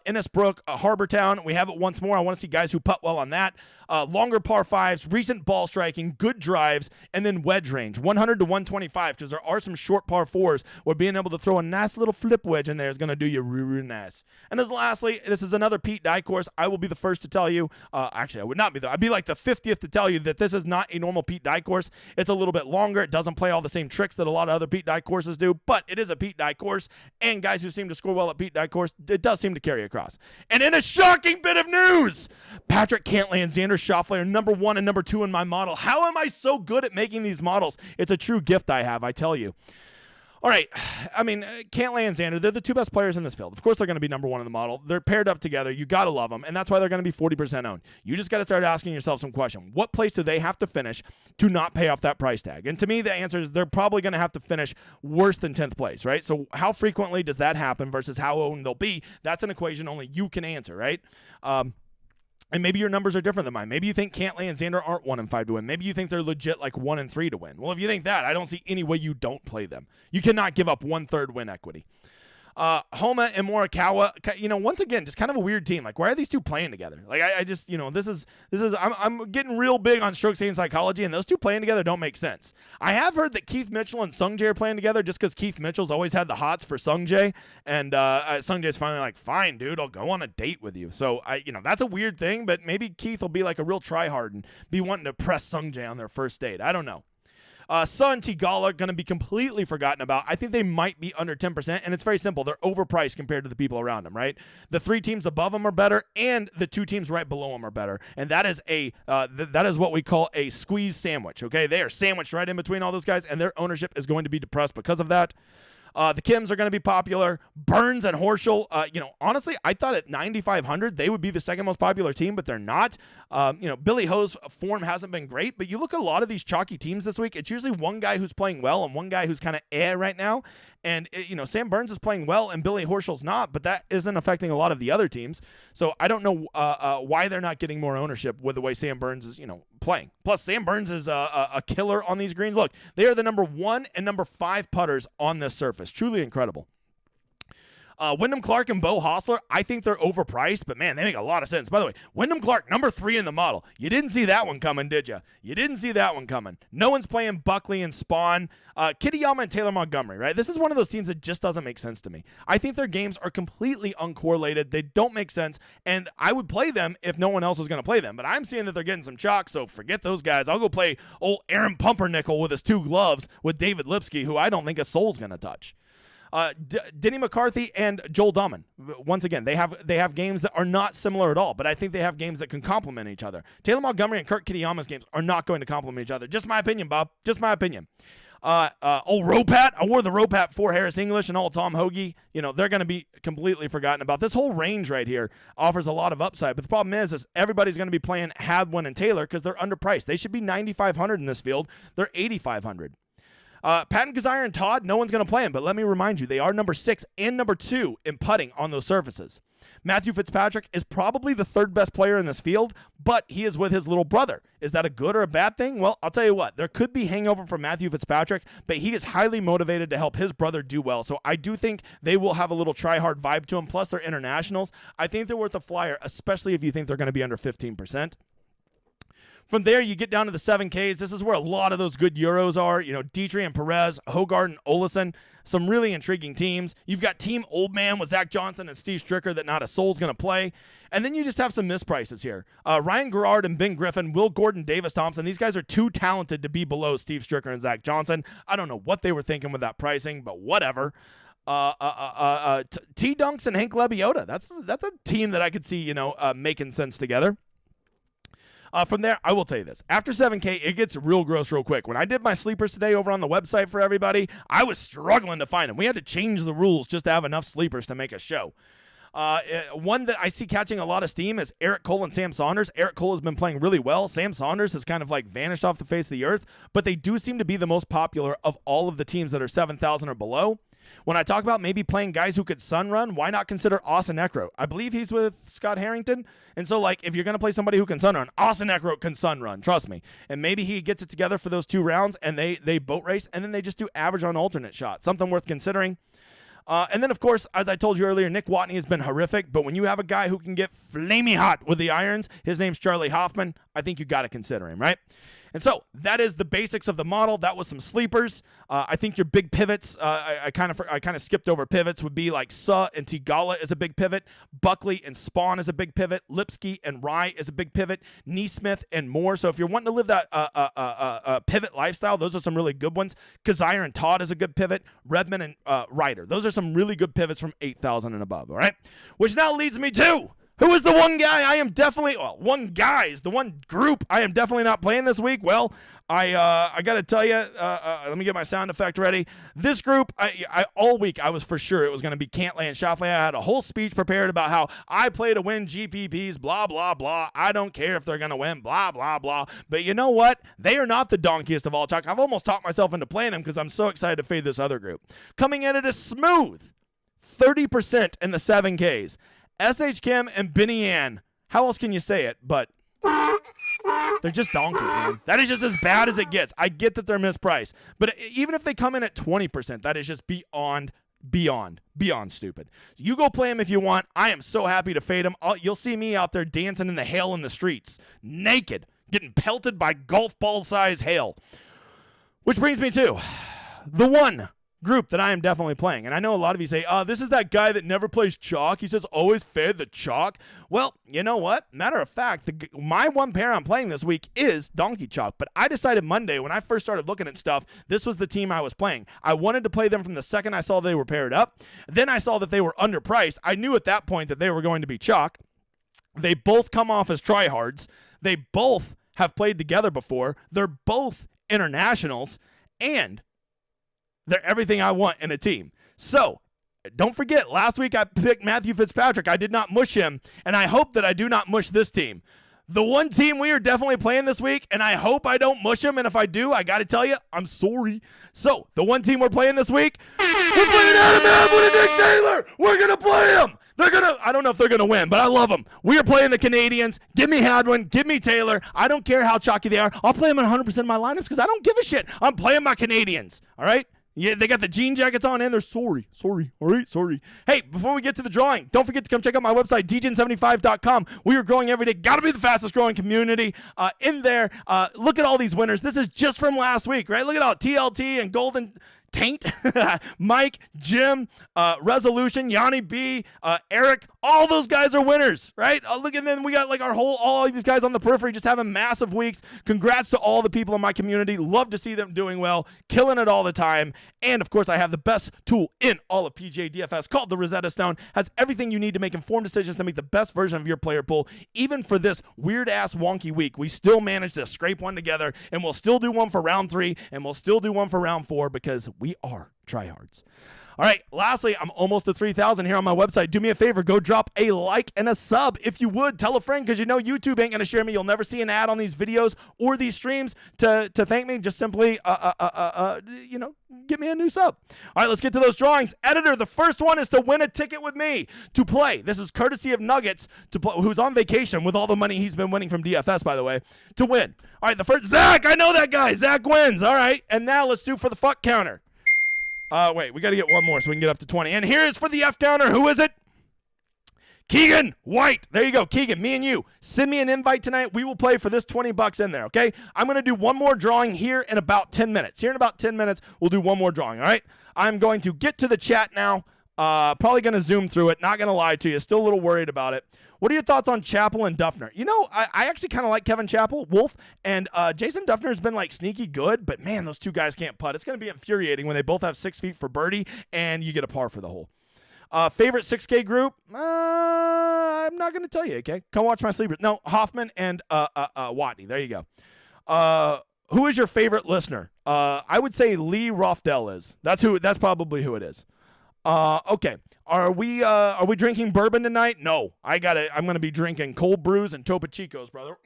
Innisbrook, Harbortown. We have it once more. I want to see guys who putt well on that. Longer par 5s, recent ball striking, good drives, and then wedge range, 100 to 125, because there are some short par 4s where being able to throw a nice little flip wedge in there is going to do you really nice. And as lastly, this is another Pete Dye course. I will be the first to tell you, actually, I would not be I'd be like the 50th to tell you that this is not a normal Pete Dye course. It's a little bit longer. It doesn't play all the same tricks that a lot of other Pete Dye courses do, but it is a Pete Dye course, and guys who seem to score well at Pete Dye course, it does seem to carry across. And in a shocking bit of news, Patrick Cantlay and Xander Schauffele are number 1 and number 2 in my model. How am I so good at making these models? It's a true gift I have, I tell you. All right, I mean, Cantlay and Xander, they're the 2 best players in this field. Of course, they're going to be number 1 in the model. They're paired up together. You got to love them, and that's why they're going to be 40% owned. You just got to start asking yourself some question. What place do they have to finish to not pay off that price tag? And to me, the answer is they're probably going to have to finish worse than 10th place, right? So how frequently does that happen versus how owned they'll be? That's an equation only you can answer, right? And maybe your numbers are different than mine. Maybe you think Cantlay and Xander aren't 1 and 5 to win. Maybe you think they're legit like 1 and 3 to win. Well, if you think that, I don't see any way you don't play them. You cannot give up 1/3 win equity. Homa and Morikawa, once again, just kind of a weird team. Like, why are these 2 playing together? Like, I just, this is, I'm getting real big on strokes gained psychology, and those 2 playing together don't make sense. I have heard that Keith Mitchell and Sung Jae are playing together just because Keith Mitchell's always had the hots for Sung Jae, and Sung Jae's finally like, fine, dude, I'll go on a date with you. So, that's a weird thing, but maybe Keith will be like a real tryhard and be wanting to press Sung Jae on their first date. I don't know. Sun Tigala are going to be completely forgotten about. I think they might be under 10%, and it's very simple. They're overpriced compared to the people around them, right? The 3 teams above them are better, and the 2 teams right below them are better, and that is that is what we call a squeeze sandwich, okay? They are sandwiched right in between all those guys, and their ownership is going to be depressed because of that. The Kims are going to be popular. Burns and Horschel, honestly, I thought at 9,500 they would be the second most popular team, but they're not. Billy Ho's form hasn't been great, but you look at a lot of these chalky teams this week, it's usually one guy who's playing well and one guy who's kind of right now. And, Sam Burns is playing well and Billy Horschel's not, but that isn't affecting a lot of the other teams. So I don't know why they're not getting more ownership with the way Sam Burns is, playing. Plus, Sam Burns is a killer on these greens. Look, they are the number 1 and number 5 putters on this surface. Truly incredible. Wyndham Clark and Bo Hostler, I think they're overpriced, but man, they make a lot of sense. By the way, Wyndham Clark, number 3 in the model. You didn't see that one coming, did you? You didn't see that one coming. No one's playing Buckley and Spawn. Kitayama and Taylor Montgomery, right? This is one of those teams that just doesn't make sense to me. I think their games are completely uncorrelated. They don't make sense, and I would play them if no one else was going to play them. But I'm seeing that they're getting some chalk, so forget those guys. I'll go play old Aaron Pumpernickel with his 2 gloves with David Lipsky, who I don't think a soul's going to touch. Denny McCarthy and Joel Dahman. Once again, they have games that are not similar at all, but I think they have games that can complement each other. Taylor Montgomery and Kurt Kitayama's games are not going to complement each other. Just my opinion, Bob. Just my opinion. Old Ropat. I wore the Ropat for Harris English and old Tom Hoagie. You know, they're going to be completely forgotten about. This whole range right here offers a lot of upside, but the problem is everybody's going to be playing Hadwin and Taylor because they're underpriced. They should be 9,500 in this field. They're 8,500. Patton Kazire and Todd, no one's going to play them, but let me remind you, they are number 6 and number 2 in putting on those surfaces. Matthew Fitzpatrick is probably the 3rd best player in this field, but he is with his little brother. Is that a good or a bad thing? Well, I'll tell you what, there could be hangover from Matthew Fitzpatrick, but he is highly motivated to help his brother do well, so I do think they will have a little try-hard vibe to them, plus they're internationals. I think they're worth a flyer, especially if you think they're going to be under 15%. From there, you get down to the 7Ks. This is where a lot of those good Euros are. You know, Dietrich and Perez, Hogard and Olesen, some really intriguing teams. You've got Team Old Man with Zach Johnson and Steve Stricker that not a soul's going to play. And then you just have some misprices here. Ryan Gerard and Ben Griffin, Will Gordon, Davis Thompson. These guys are too talented to be below Steve Stricker and Zach Johnson. I don't know what they were thinking with that pricing, but whatever. T. Dunks and Hank Lebioda. That's a team that I could see, making sense together. From there, I will tell you this. After 7K, it gets real gross real quick. When I did my sleepers today over on the website for everybody, I was struggling to find them. We had to change the rules just to have enough sleepers to make a show. One that I see catching a lot of steam is Eric Cole and Sam Saunders. Eric Cole has been playing really well. Sam Saunders has kind of like vanished off the face of the earth, but they do seem to be the most popular of all of the teams that are 7,000 or below. When I talk about maybe playing guys who could sun run, why not consider Austin Eckroat? I believe he's with Scott Harrington. And so, if you're going to play somebody who can sun run, Austin Eckroat can sun run, trust me. And maybe he gets it together for those 2 rounds, and they boat race, and then they just do average on alternate shot. Something worth considering. And then, of course, as I told you earlier, Nick Watney has been horrific. But when you have a guy who can get flamey hot with the irons, his name's Charlie Hoffman, I think you got to consider him, right? And so that is the basics of the model. That was some sleepers. I think your big pivots, I kind of skipped over pivots, would be like Suh and Tigala is a big pivot. Buckley and Spawn is a big pivot. Lipsky and Rye is a big pivot. Neesmith and Moore. So if you're wanting to live that pivot lifestyle, those are some really good ones. Kazire and Todd is a good pivot. Redmond and Ryder. Those are some really good pivots from 8,000 and above, all right? Which now leads me to... who is the one guy I am definitely, the one group I am definitely not playing this week? Well, I got to tell you, let me get my sound effect ready. This group, I all week I was for sure it was going to be Cantlay and Schauffele. I had a whole speech prepared about how I play to win GPPs, blah, blah, blah. I don't care if they're going to win, blah, blah, blah. But you know what? They are not the donkiest of all chalk. I've almost talked myself into playing them because I'm so excited to fade this other group. Coming in at a smooth 30% in the 7Ks. S.H. Kim and Benny Ann. How else can you say it? But they're just donkeys, man. That is just as bad as it gets. I get that they're mispriced. But even if they come in at 20%, that is just beyond stupid. So you go play them if you want. I am so happy to fade them. You'll see me out there dancing in the hail in the streets, naked, getting pelted by golf ball size hail. Which brings me to the one group that I am definitely playing. And I know a lot of you say, this is that guy that never plays chalk. He says always fade the chalk. Well, you know what? Matter of fact, my one pair I'm playing this week is Donkey Chalk. But I decided Monday when I first started looking at stuff, this was the team I was playing. I wanted to play them from the second I saw they were paired up. Then I saw that they were underpriced. I knew at that point that they were going to be chalk. They both come off as tryhards. They both have played together before. They're both internationals. And they're everything I want in a team. So, don't forget, last week I picked Matthew Fitzpatrick. I did not mush him, and I hope that I do not mush this team. The one team we are definitely playing this week, and I hope I don't mush him, and if I do, I got to tell you, I'm sorry. So, the one team we're playing this week, we're playing Adam Abwood and Nick Taylor. We're going to play them. I don't know if they're going to win, but I love them. We are playing the Canadians. Give me Hadwin. Give me Taylor. I don't care how chalky they are. I'll play them in 100% of my lineups because I don't give a shit. I'm playing my Canadians. All right? Yeah, they got the jean jackets on and they're sorry. All right, sorry. Hey, before we get to the drawing, don't forget to come check out my website, dgen75.com. We are growing every day. Got to be the fastest growing community in there. Look at all these winners. This is just from last week, right? Look at all TLT and Golden Taint, Mike, Jim, Resolution, Yanni B, Eric, all those guys are winners, right? Look, and then we got like all of these guys on the periphery just having massive weeks. Congrats to all the people in my community. Love to see them doing well, killing it all the time. And of course, I have the best tool in all of PGA DFS called the Rosetta Stone. Has everything you need to make informed decisions to make the best version of your player pool. Even for this weird ass wonky week, we still managed to scrape one together, and we'll still do one for round 3, and we'll still do one for round 4 because we are tryhards. All right, lastly, I'm almost to 3,000 here on my website. Do me a favor, go drop a like and a sub if you would. Tell a friend, because you know YouTube ain't going to share me. You'll never see an ad on these videos or these streams to thank me. Just simply, give me a new sub. All right, let's get to those drawings. Editor, the first one is to win a ticket with me to play. This is courtesy of Nuggets, who's on vacation with all the money he's been winning from DFS, by the way, to win. All right, the first, Zach, I know that guy. Zach wins. All right, and now let's do for the fuck counter. Wait, we got to get one more so we can get up to 20. And here's for the F counter. Who is it? Keegan White. There you go. Keegan, me and you. Send me an invite tonight. We will play for this $20 in there, okay? I'm going to do one more drawing here in about 10 minutes. Here in about 10 minutes, we'll do one more drawing, all right? I'm going to get to the chat now. Probably going to zoom through it. Not going to lie to you. Still a little worried about it. What are your thoughts on Chappell and Duffner? You know, I actually kind of like Kevin Chappell, Wolf, and Jason Duffner has been like sneaky good, but man, those two guys can't putt. It's going to be infuriating when they both have 6 feet for birdie and you get a par for the hole. Favorite 6K group? I'm not going to tell you, okay? Come watch my sleepers. No, Hoffman and Watney. There you go. Who is your favorite listener? I would say Lee Rofdell is. That's probably who it is. Okay. Are we drinking bourbon tonight? No. I'm going to be drinking cold brews and Topo Chicos, brother.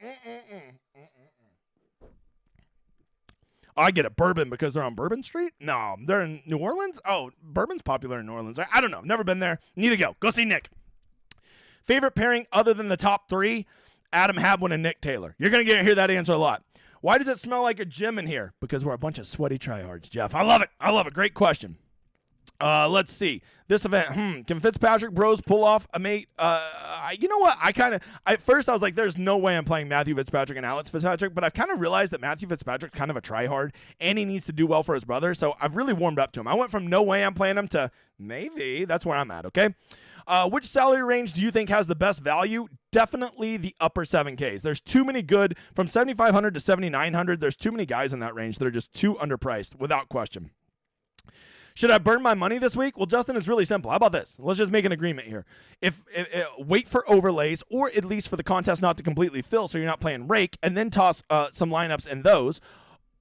I get a bourbon because they're on Bourbon Street? No, they're in New Orleans? Oh, bourbon's popular in New Orleans. I don't know. Never been there. Need to go. Go see Nick. Favorite pairing other than the top 3? Adam Hadwin and Nick Taylor. You're going to hear that answer a lot. Why does it smell like a gym in here? Because we're a bunch of sweaty tryhards, Jeff. I love it. Great question. Let's see. This event, can Fitzpatrick Bros pull off a mate? You know what? At first I was like, there's no way I'm playing Matthew Fitzpatrick and Alex Fitzpatrick, but I've kind of realized that Matthew Fitzpatrick's kind of a tryhard, and he needs to do well for his brother, so I've really warmed up to him. I went from no way I'm playing him to maybe. That's where I'm at, okay? Which salary range do you think has the best value? Definitely the upper 7Ks. There's too many good, from 7,500 to 7,900, there's too many guys in that range that are just too underpriced, without question. Should I burn my money this week? Well, Justin, it's really simple. How about this? Let's just make an agreement here. If wait for overlays, or at least for the contest not to completely fill, so you're not playing rake, and then toss some lineups in those.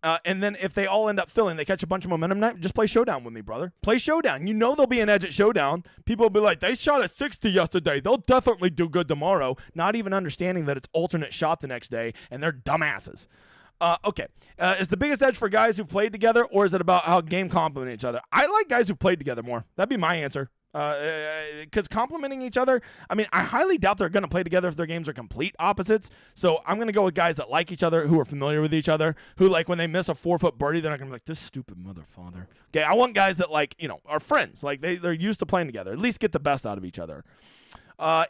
And then if they all end up filling, they catch a bunch of momentum night, just play Showdown with me, brother. Play Showdown. You know there'll be an edge at Showdown. People will be like, they shot a 60 yesterday. They'll definitely do good tomorrow. Not even understanding that it's alternate shot the next day, and they're dumbasses. Okay. Is the biggest edge for guys who've played together, or is it about how game complement each other? I like guys who've played together more. That'd be my answer. Because complimenting each other, I mean, I highly doubt they're going to play together if their games are complete opposites. So I'm going to go with guys that like each other, who are familiar with each other, who, like, when they miss a 4-foot birdie, they're not going to be like, this stupid motherfather. Okay, I want guys that, like, are friends. Like, they're used to playing together. At least get the best out of each other.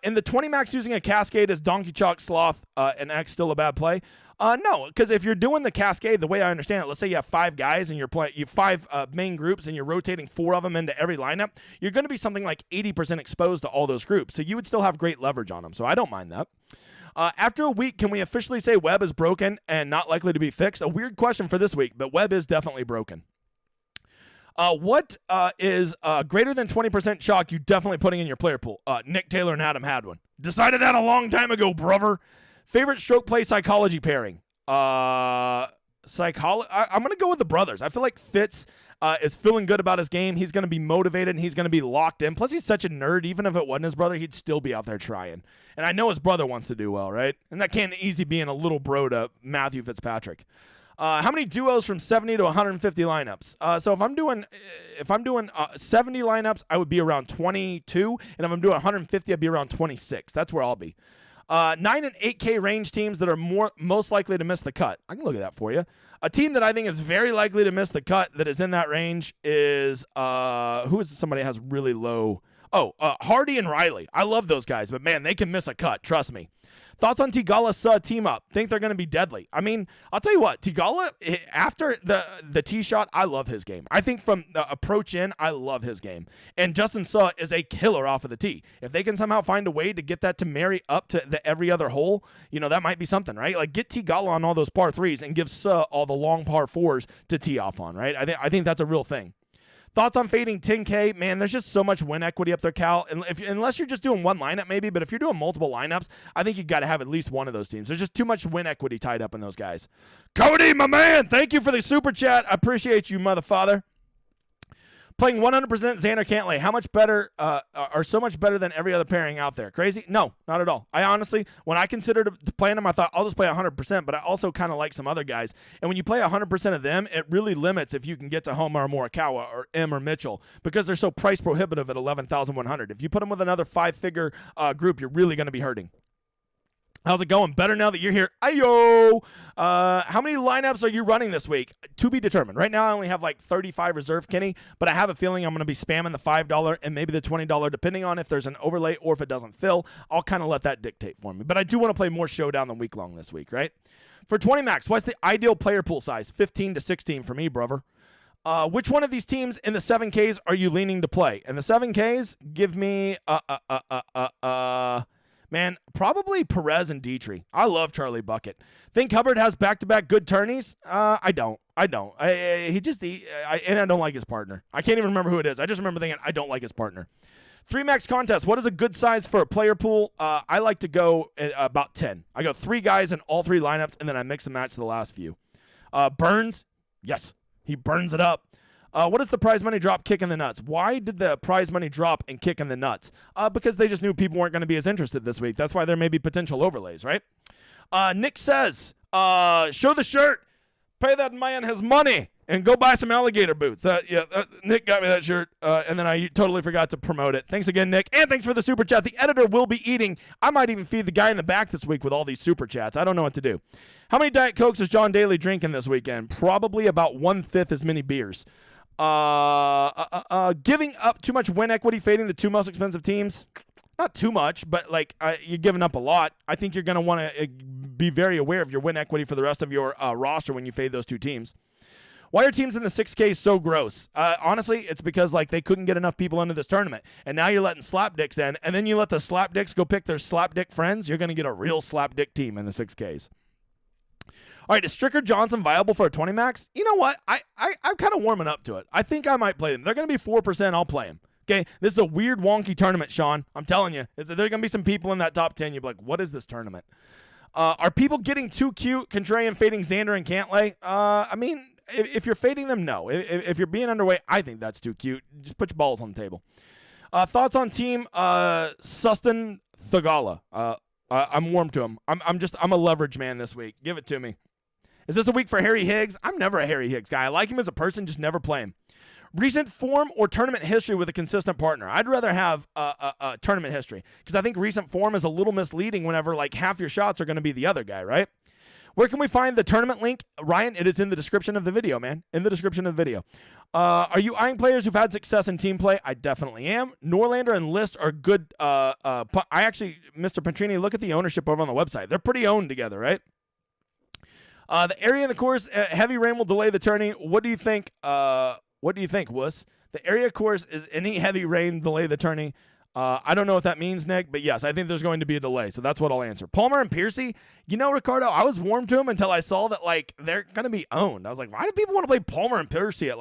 In the 20 max, using a Cascade, is Donkey Chalk, Sloth, and X still a bad play? No, because if you're doing the Cascade, the way I understand it, let's say you have 5 guys and you have 5 main groups and you're rotating 4 of them into every lineup, you're going to be something like 80% exposed to all those groups. So you would still have great leverage on them. So I don't mind that. After a week, can we officially say Webb is broken and not likely to be fixed? A weird question for this week, but Webb is definitely broken. What is greater than 20% chalk you definitely putting in your player pool? Nick Taylor and Adam Hadwin. Decided that a long time ago, brother. Favorite stroke play psychology pairing? I'm going to go with the brothers. I feel like Fitz is feeling good about his game. He's going to be motivated, and he's going to be locked in. Plus, he's such a nerd. Even if it wasn't his brother, he'd still be out there trying. And I know his brother wants to do well, right? And that can't easy being a little bro to Matthew Fitzpatrick. How many duos from 70 to 150 lineups? So if I'm doing 70 lineups, I would be around 22, and if I'm doing 150, I'd be around 26. That's where I'll be. 9 and 8K range teams that are most likely to miss the cut. I can look at that for you. A team that I think is very likely to miss the cut that is in that range is who is somebody that has really low. Hardy and Riley. I love those guys, but man, they can miss a cut. Trust me. Thoughts on Tigala team up? Think they're going to be deadly. I mean, I'll tell you what, Tigala, after the tee shot, I love his game. I think from the approach in, I love his game. And Justin Suh is a killer off of the tee. If they can somehow find a way to get that to marry up to the every other hole, that might be something, right? Like, get Tigala on all those par threes and give Suh all the long par fours to tee off on, right? I think that's a real thing. Thoughts on fading 10K? Man, there's just so much win equity up there, Cal. And unless you're just doing one lineup, maybe. But if you're doing multiple lineups, I think you got to have at least one of those teams. There's just too much win equity tied up in those guys. Cody, my man, thank you for the super chat. I appreciate you, motherfather. Playing 100% Xander Cantlay. How much better are so much better than every other pairing out there? Crazy? No, not at all. I honestly, when I considered playing them, I thought I'll just play 100%, but I also kind of like some other guys. And when you play 100% of them, it really limits if you can get to Homa or Morikawa or M or Mitchell because they're so price prohibitive at $11,100. If you put them with another 5-figure group, you're really going to be hurting. How's it going? Better now that you're here. Ayo! How many lineups are you running this week? To be determined. Right now, I only have like 35 reserve, Kenny, but I have a feeling I'm going to be spamming the $5 and maybe the $20, depending on if there's an overlay or if it doesn't fill. I'll kind of let that dictate for me. But I do want to play more Showdown than week long this week, right? For 20 max, what's the ideal player pool size? 15 to 16 for me, brother. Which one of these teams in the 7Ks are you leaning to play? In the 7Ks, give me man, probably Perez and Dietrich. I love Charlie Bucket. Think Hubbard has back-to-back good tourneys? I don't. And I don't like his partner. I can't even remember who it is. I just remember thinking I don't like his partner. 3 max contest. What is a good size for a player pool? I like to go about 10. I go 3 guys in all 3 lineups, and then I mix and match the last few. Burns, yes, he burns it up. What is the prize money drop kick in the nuts? Why did the prize money drop and kick in the nuts? Because they just knew people weren't going to be as interested this week. That's why there may be potential overlays, right? Nick says, show the shirt, pay that man his money, and go buy some alligator boots. Nick got me that shirt, and then I totally forgot to promote it. Thanks again, Nick, and thanks for the super chat. The editor will be eating. I might even feed the guy in the back this week with all these super chats. I don't know what to do. How many Diet Cokes is John Daly drinking this weekend? Probably about 1/5 as many beers. Giving up too much win equity, fading the 2 most expensive teams. Not too much, but you're giving up a lot. I think you're going to want to be very aware of your win equity for the rest of your roster when you fade those 2 teams. Why are teams in the 6K so gross? Honestly, it's because they couldn't get enough people into this tournament, and now you're letting slapdicks in, and then you let the slapdicks go pick their slapdick friends. You're going to get a real slapdick team in the 6Ks. All right, is Stricker Johnson viable for a 20 max? You know what? I'm kind of warming up to it. I think I might play them. They're going to be 4%. I'll play them. Okay, this is a weird, wonky tournament, Sean. I'm telling you. There are going to be some people in that top 10. You'll be like, what is this tournament? Are people getting too cute, contrarian fading Xander and Cantlay? I mean, if you're fading them, no. If you're being underweight, I think that's too cute. Just put your balls on the table. Thoughts on team Sustin Thagala? I'm warm to him. I'm a leverage man this week. Give it to me. Is this a week for Harry Higgs? I'm never a Harry Higgs guy. I like him as a person, just never play him. Recent form or tournament history with a consistent partner? I'd rather have a tournament history because I think recent form is a little misleading whenever half your shots are going to be the other guy, right? Where can we find the tournament link? Ryan, it is in the description of the video, man. In the description of the video. Are you eyeing players who've had success in team play? I definitely am. Norlander and List are good. Mr. Petrini, look at the ownership over on the website. They're pretty owned together, right? The area in the course, heavy rain will delay the tourney. What do you think? Wuss? The area course is any heavy rain delay the tourney. I don't know what that means, Nick, but yes, I think there's going to be a delay, so that's what I'll answer. Palmer and Piercy, Ricardo, I was warm to them until I saw that, they're going to be owned. I was like, why do people want to play Palmer and Piercy at,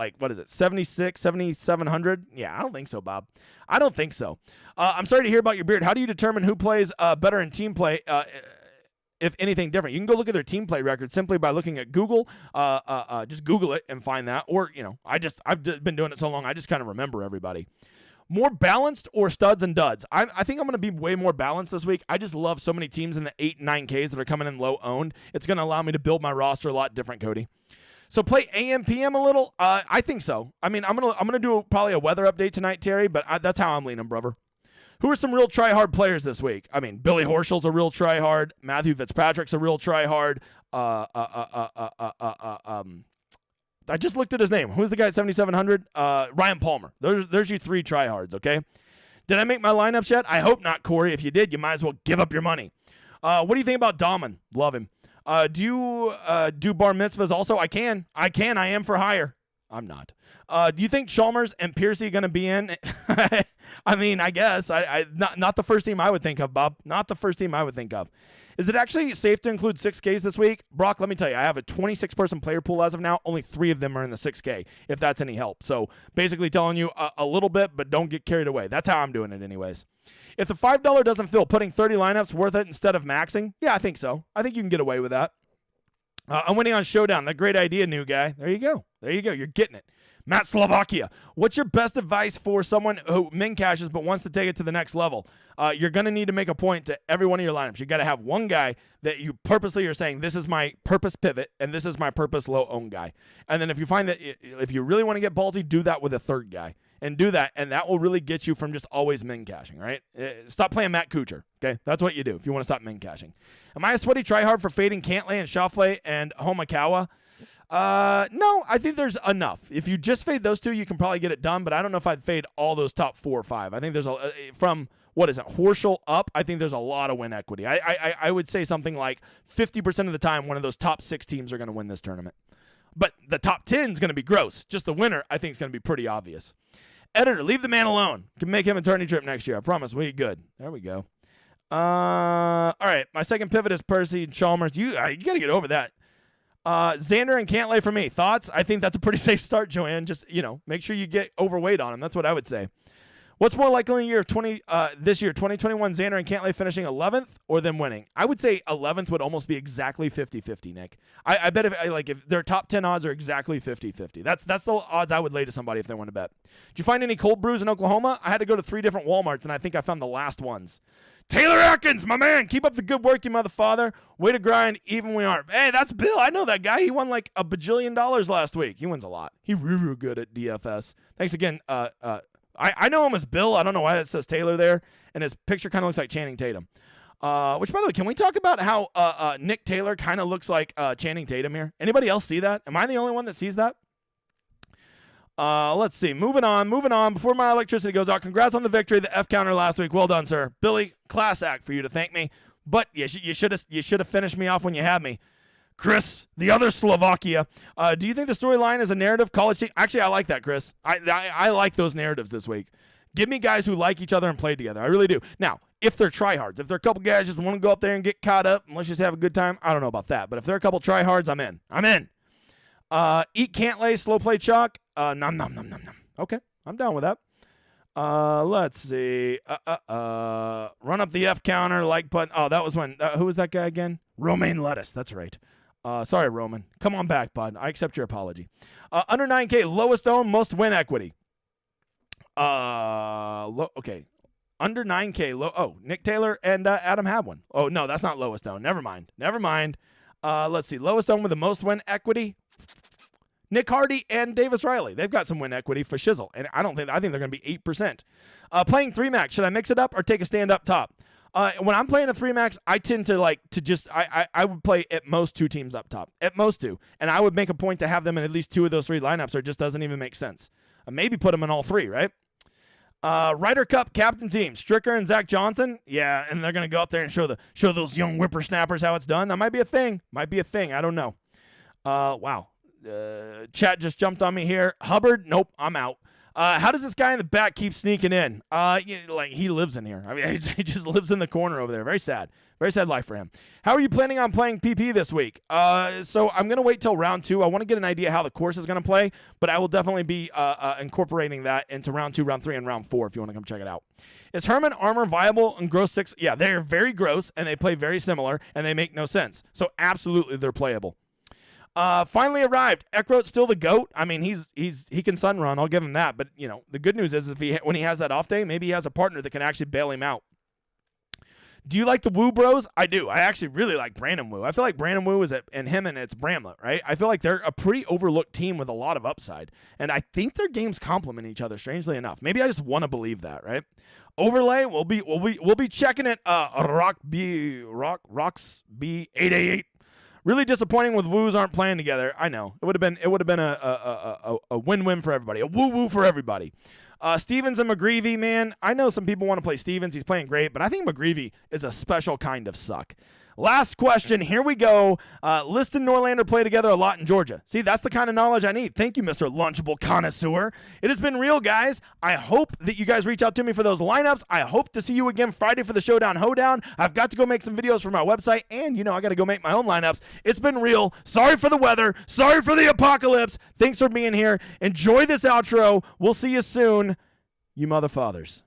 76, 7,700? Yeah, I don't think so, Bob. I don't think so. I'm sorry to hear about your beard. How do you determine who plays better in team play, if anything different? You can go look at their team play record simply by looking at Google. Just Google it and find that. Or, I've been doing it so long, I just kind of remember everybody. More balanced or studs and duds? I think I'm going to be way more balanced this week. I just love so many teams in the 8 and 9Ks that are coming in low owned. It's going to allow me to build my roster a lot different, Cody. So play AM, PM a little? I think so. I mean, I'm gonna do probably a weather update tonight, Terry, but that's how I'm leaning, brother. Who are some real try-hard players this week? I mean, Billy Horschel's a real try-hard. Matthew Fitzpatrick's a real try-hard. I just looked at his name. Who's the guy at 7,700? Ryan Palmer. There's your 3 try-hards, okay? Did I make my lineups yet? I hope not, Corey. If you did, you might as well give up your money. What do you think about Dahlman? Love him. Do you do bar mitzvahs also? I can. I am for hire. I'm not. Do you think Chalmers and Piercy are going to be in? I mean, I guess. Not the first team I would think of, Bob. Not the first team I would think of. Is it actually safe to include 6Ks this week? Brock, let me tell you, I have a 26-person player pool as of now. Only 3 of them are in the 6K, if that's any help. So basically telling you a little bit, but don't get carried away. That's how I'm doing it anyways. If the $5 doesn't fill, putting 30 lineups worth it instead of maxing? Yeah, I think so. I think you can get away with that. I'm winning on Showdown. That great idea, new guy. There you go. You're getting it. Matt Slovakia, what's your best advice for someone who min cashes but wants to take it to the next level? You're going to need to make a point to every one of your lineups. You got to have one guy that you purposely are saying, this is my purpose pivot, and this is my purpose low own guy. And then if you find that if you really want to get ballsy, do that with a third guy. And do that, and that will really get you from just always min cashing, right? Stop playing Matt Kuchar, okay? That's what you do if you want to stop min cashing. Am I a sweaty tryhard for fading Cantlay and Schauffele and Homakawa? No, I think there's enough. If you just fade those 2, you can probably get it done, but I don't know if I'd fade all those top 4 or 5. I think there's from, what is it, Horschel up, I think there's a lot of win equity. I would say something like 50% of the time one of those top 6 teams are going to win this tournament. But the top 10 is going to be gross. Just the winner, I think, is going to be pretty obvious. Editor, leave the man alone. Can make him a tourney trip next year. I promise. We good. There we go. All right. My second pivot is Percy and Chalmers. You got to get over that. Xander and Cantlay for me. Thoughts? I think that's a pretty safe start, Joanne. Just, make sure you get overweight on him. That's what I would say. What's more likely in this year, 2021, Xander and Cantlay finishing 11th or them winning? I would say 11th would almost be exactly 50-50, Nick. I bet if their top 10 odds are exactly 50-50. That's the odds I would lay to somebody if they want to bet. Did you find any cold brews in Oklahoma? I had to go to 3 different Walmarts, and I think I found the last ones. Taylor Atkins, my man, keep up the good work, you motherfather. Way to grind, even we aren't. Hey, that's Bill. I know that guy. He won like $1 bajillion last week. He wins a lot. He's real good at DFS. Thanks again, I know him as Bill. I don't know why it says Taylor there, and his picture kind of looks like Channing Tatum. Which, by the way, can we talk about how Nick Taylor kind of looks like Channing Tatum here? Anybody else see that? Am I the only one that sees that? Let's see. Moving on. Before my electricity goes out, congrats on the victory, the F counter last week. Well done, sir. Billy, class act for you to thank me. But you should have finished me off when you had me. Chris, the other Slovakia. Do you think the storyline is a narrative college team? Actually, I like that, Chris. I like those narratives this week. Give me guys who like each other and play together. I really do. Now, if they're tryhards, if they're a couple guys just want to go up there and get caught up and let's just have a good time, I don't know about that. But if they're a couple tryhards, I'm in. Eat Cantlay, slow play chalk. Nom. Okay, I'm down with that. Let's see. Run up the F counter, like button. Oh, that was when. Who was that guy again? Romaine Lettuce. That's right. Sorry, Roman. Come on back, bud. I accept your apology. Under 9K, lowest own, most win equity. Okay. Under 9K, Nick Taylor and Adam have one. Oh, no, that's not lowest own. Never mind. Let's see. Lowest own with the most win equity. Nick Hardy and Davis Riley. They've got some win equity for shizzle, and I think they're going to be 8%. Playing 3-max, should I mix it up or take a stand up top? When I'm playing a 3-max, I tend to I would play at most 2 teams up top. At most 2. And I would make a point to have them in at least 2 of those 3 lineups, or it just doesn't even make sense. Maybe put them in all 3, right? Ryder Cup captain team, Stricker and Zach Johnson. Yeah, and they're going to go out there and show those young whippersnappers how it's done. That might be a thing. I don't know. Wow. Chat just jumped on me here. Hubbard, nope, I'm out. How does this guy in the back keep sneaking in? He lives in here. I mean, he just lives in the corner over there. Very sad life for him. How are you planning on playing PP this week? So I'm going to wait till round 2. I want to get an idea how the course is going to play, but I will definitely be incorporating that into round 2, round 3, and round 4 if you want to come check it out. Is Herman Armour viable in gross 6? Yeah, they're very gross, and they play very similar, and they make no sense. So absolutely they're playable. Finally arrived. Eckroat's still the GOAT. I mean, he can sun run. I'll give him that. But, the good news is when he has that off day, maybe he has a partner that can actually bail him out. Do you like the Woo Bros? I do. I actually really like Brandon Woo. I feel like Brandon Woo and him and it's Bramlett, right? I feel like they're a pretty overlooked team with a lot of upside. And I think their games complement each other, strangely enough. Maybe I just want to believe that, right? Overlay, we'll be checking it. Rocks B888. Really disappointing with Woos aren't playing together. I know. It would have been a win-win for everybody. A woo-woo for everybody. Stevens and McGreevy, man, I know some people want to play Stevens. He's playing great, but I think McGreevy is a special kind of suck. Last question. Here we go. Liston and Norlander play together a lot in Georgia. See, that's the kind of knowledge I need. Thank you, Mr. Lunchable Connoisseur. It has been real, guys. I hope that you guys reach out to me for those lineups. I hope to see you again Friday for the Showdown Hoedown. I've got to go make some videos for my website, and, I got to go make my own lineups. It's been real. Sorry for the weather. Sorry for the apocalypse. Thanks for being here. Enjoy this outro. We'll see you soon, you motherfathers.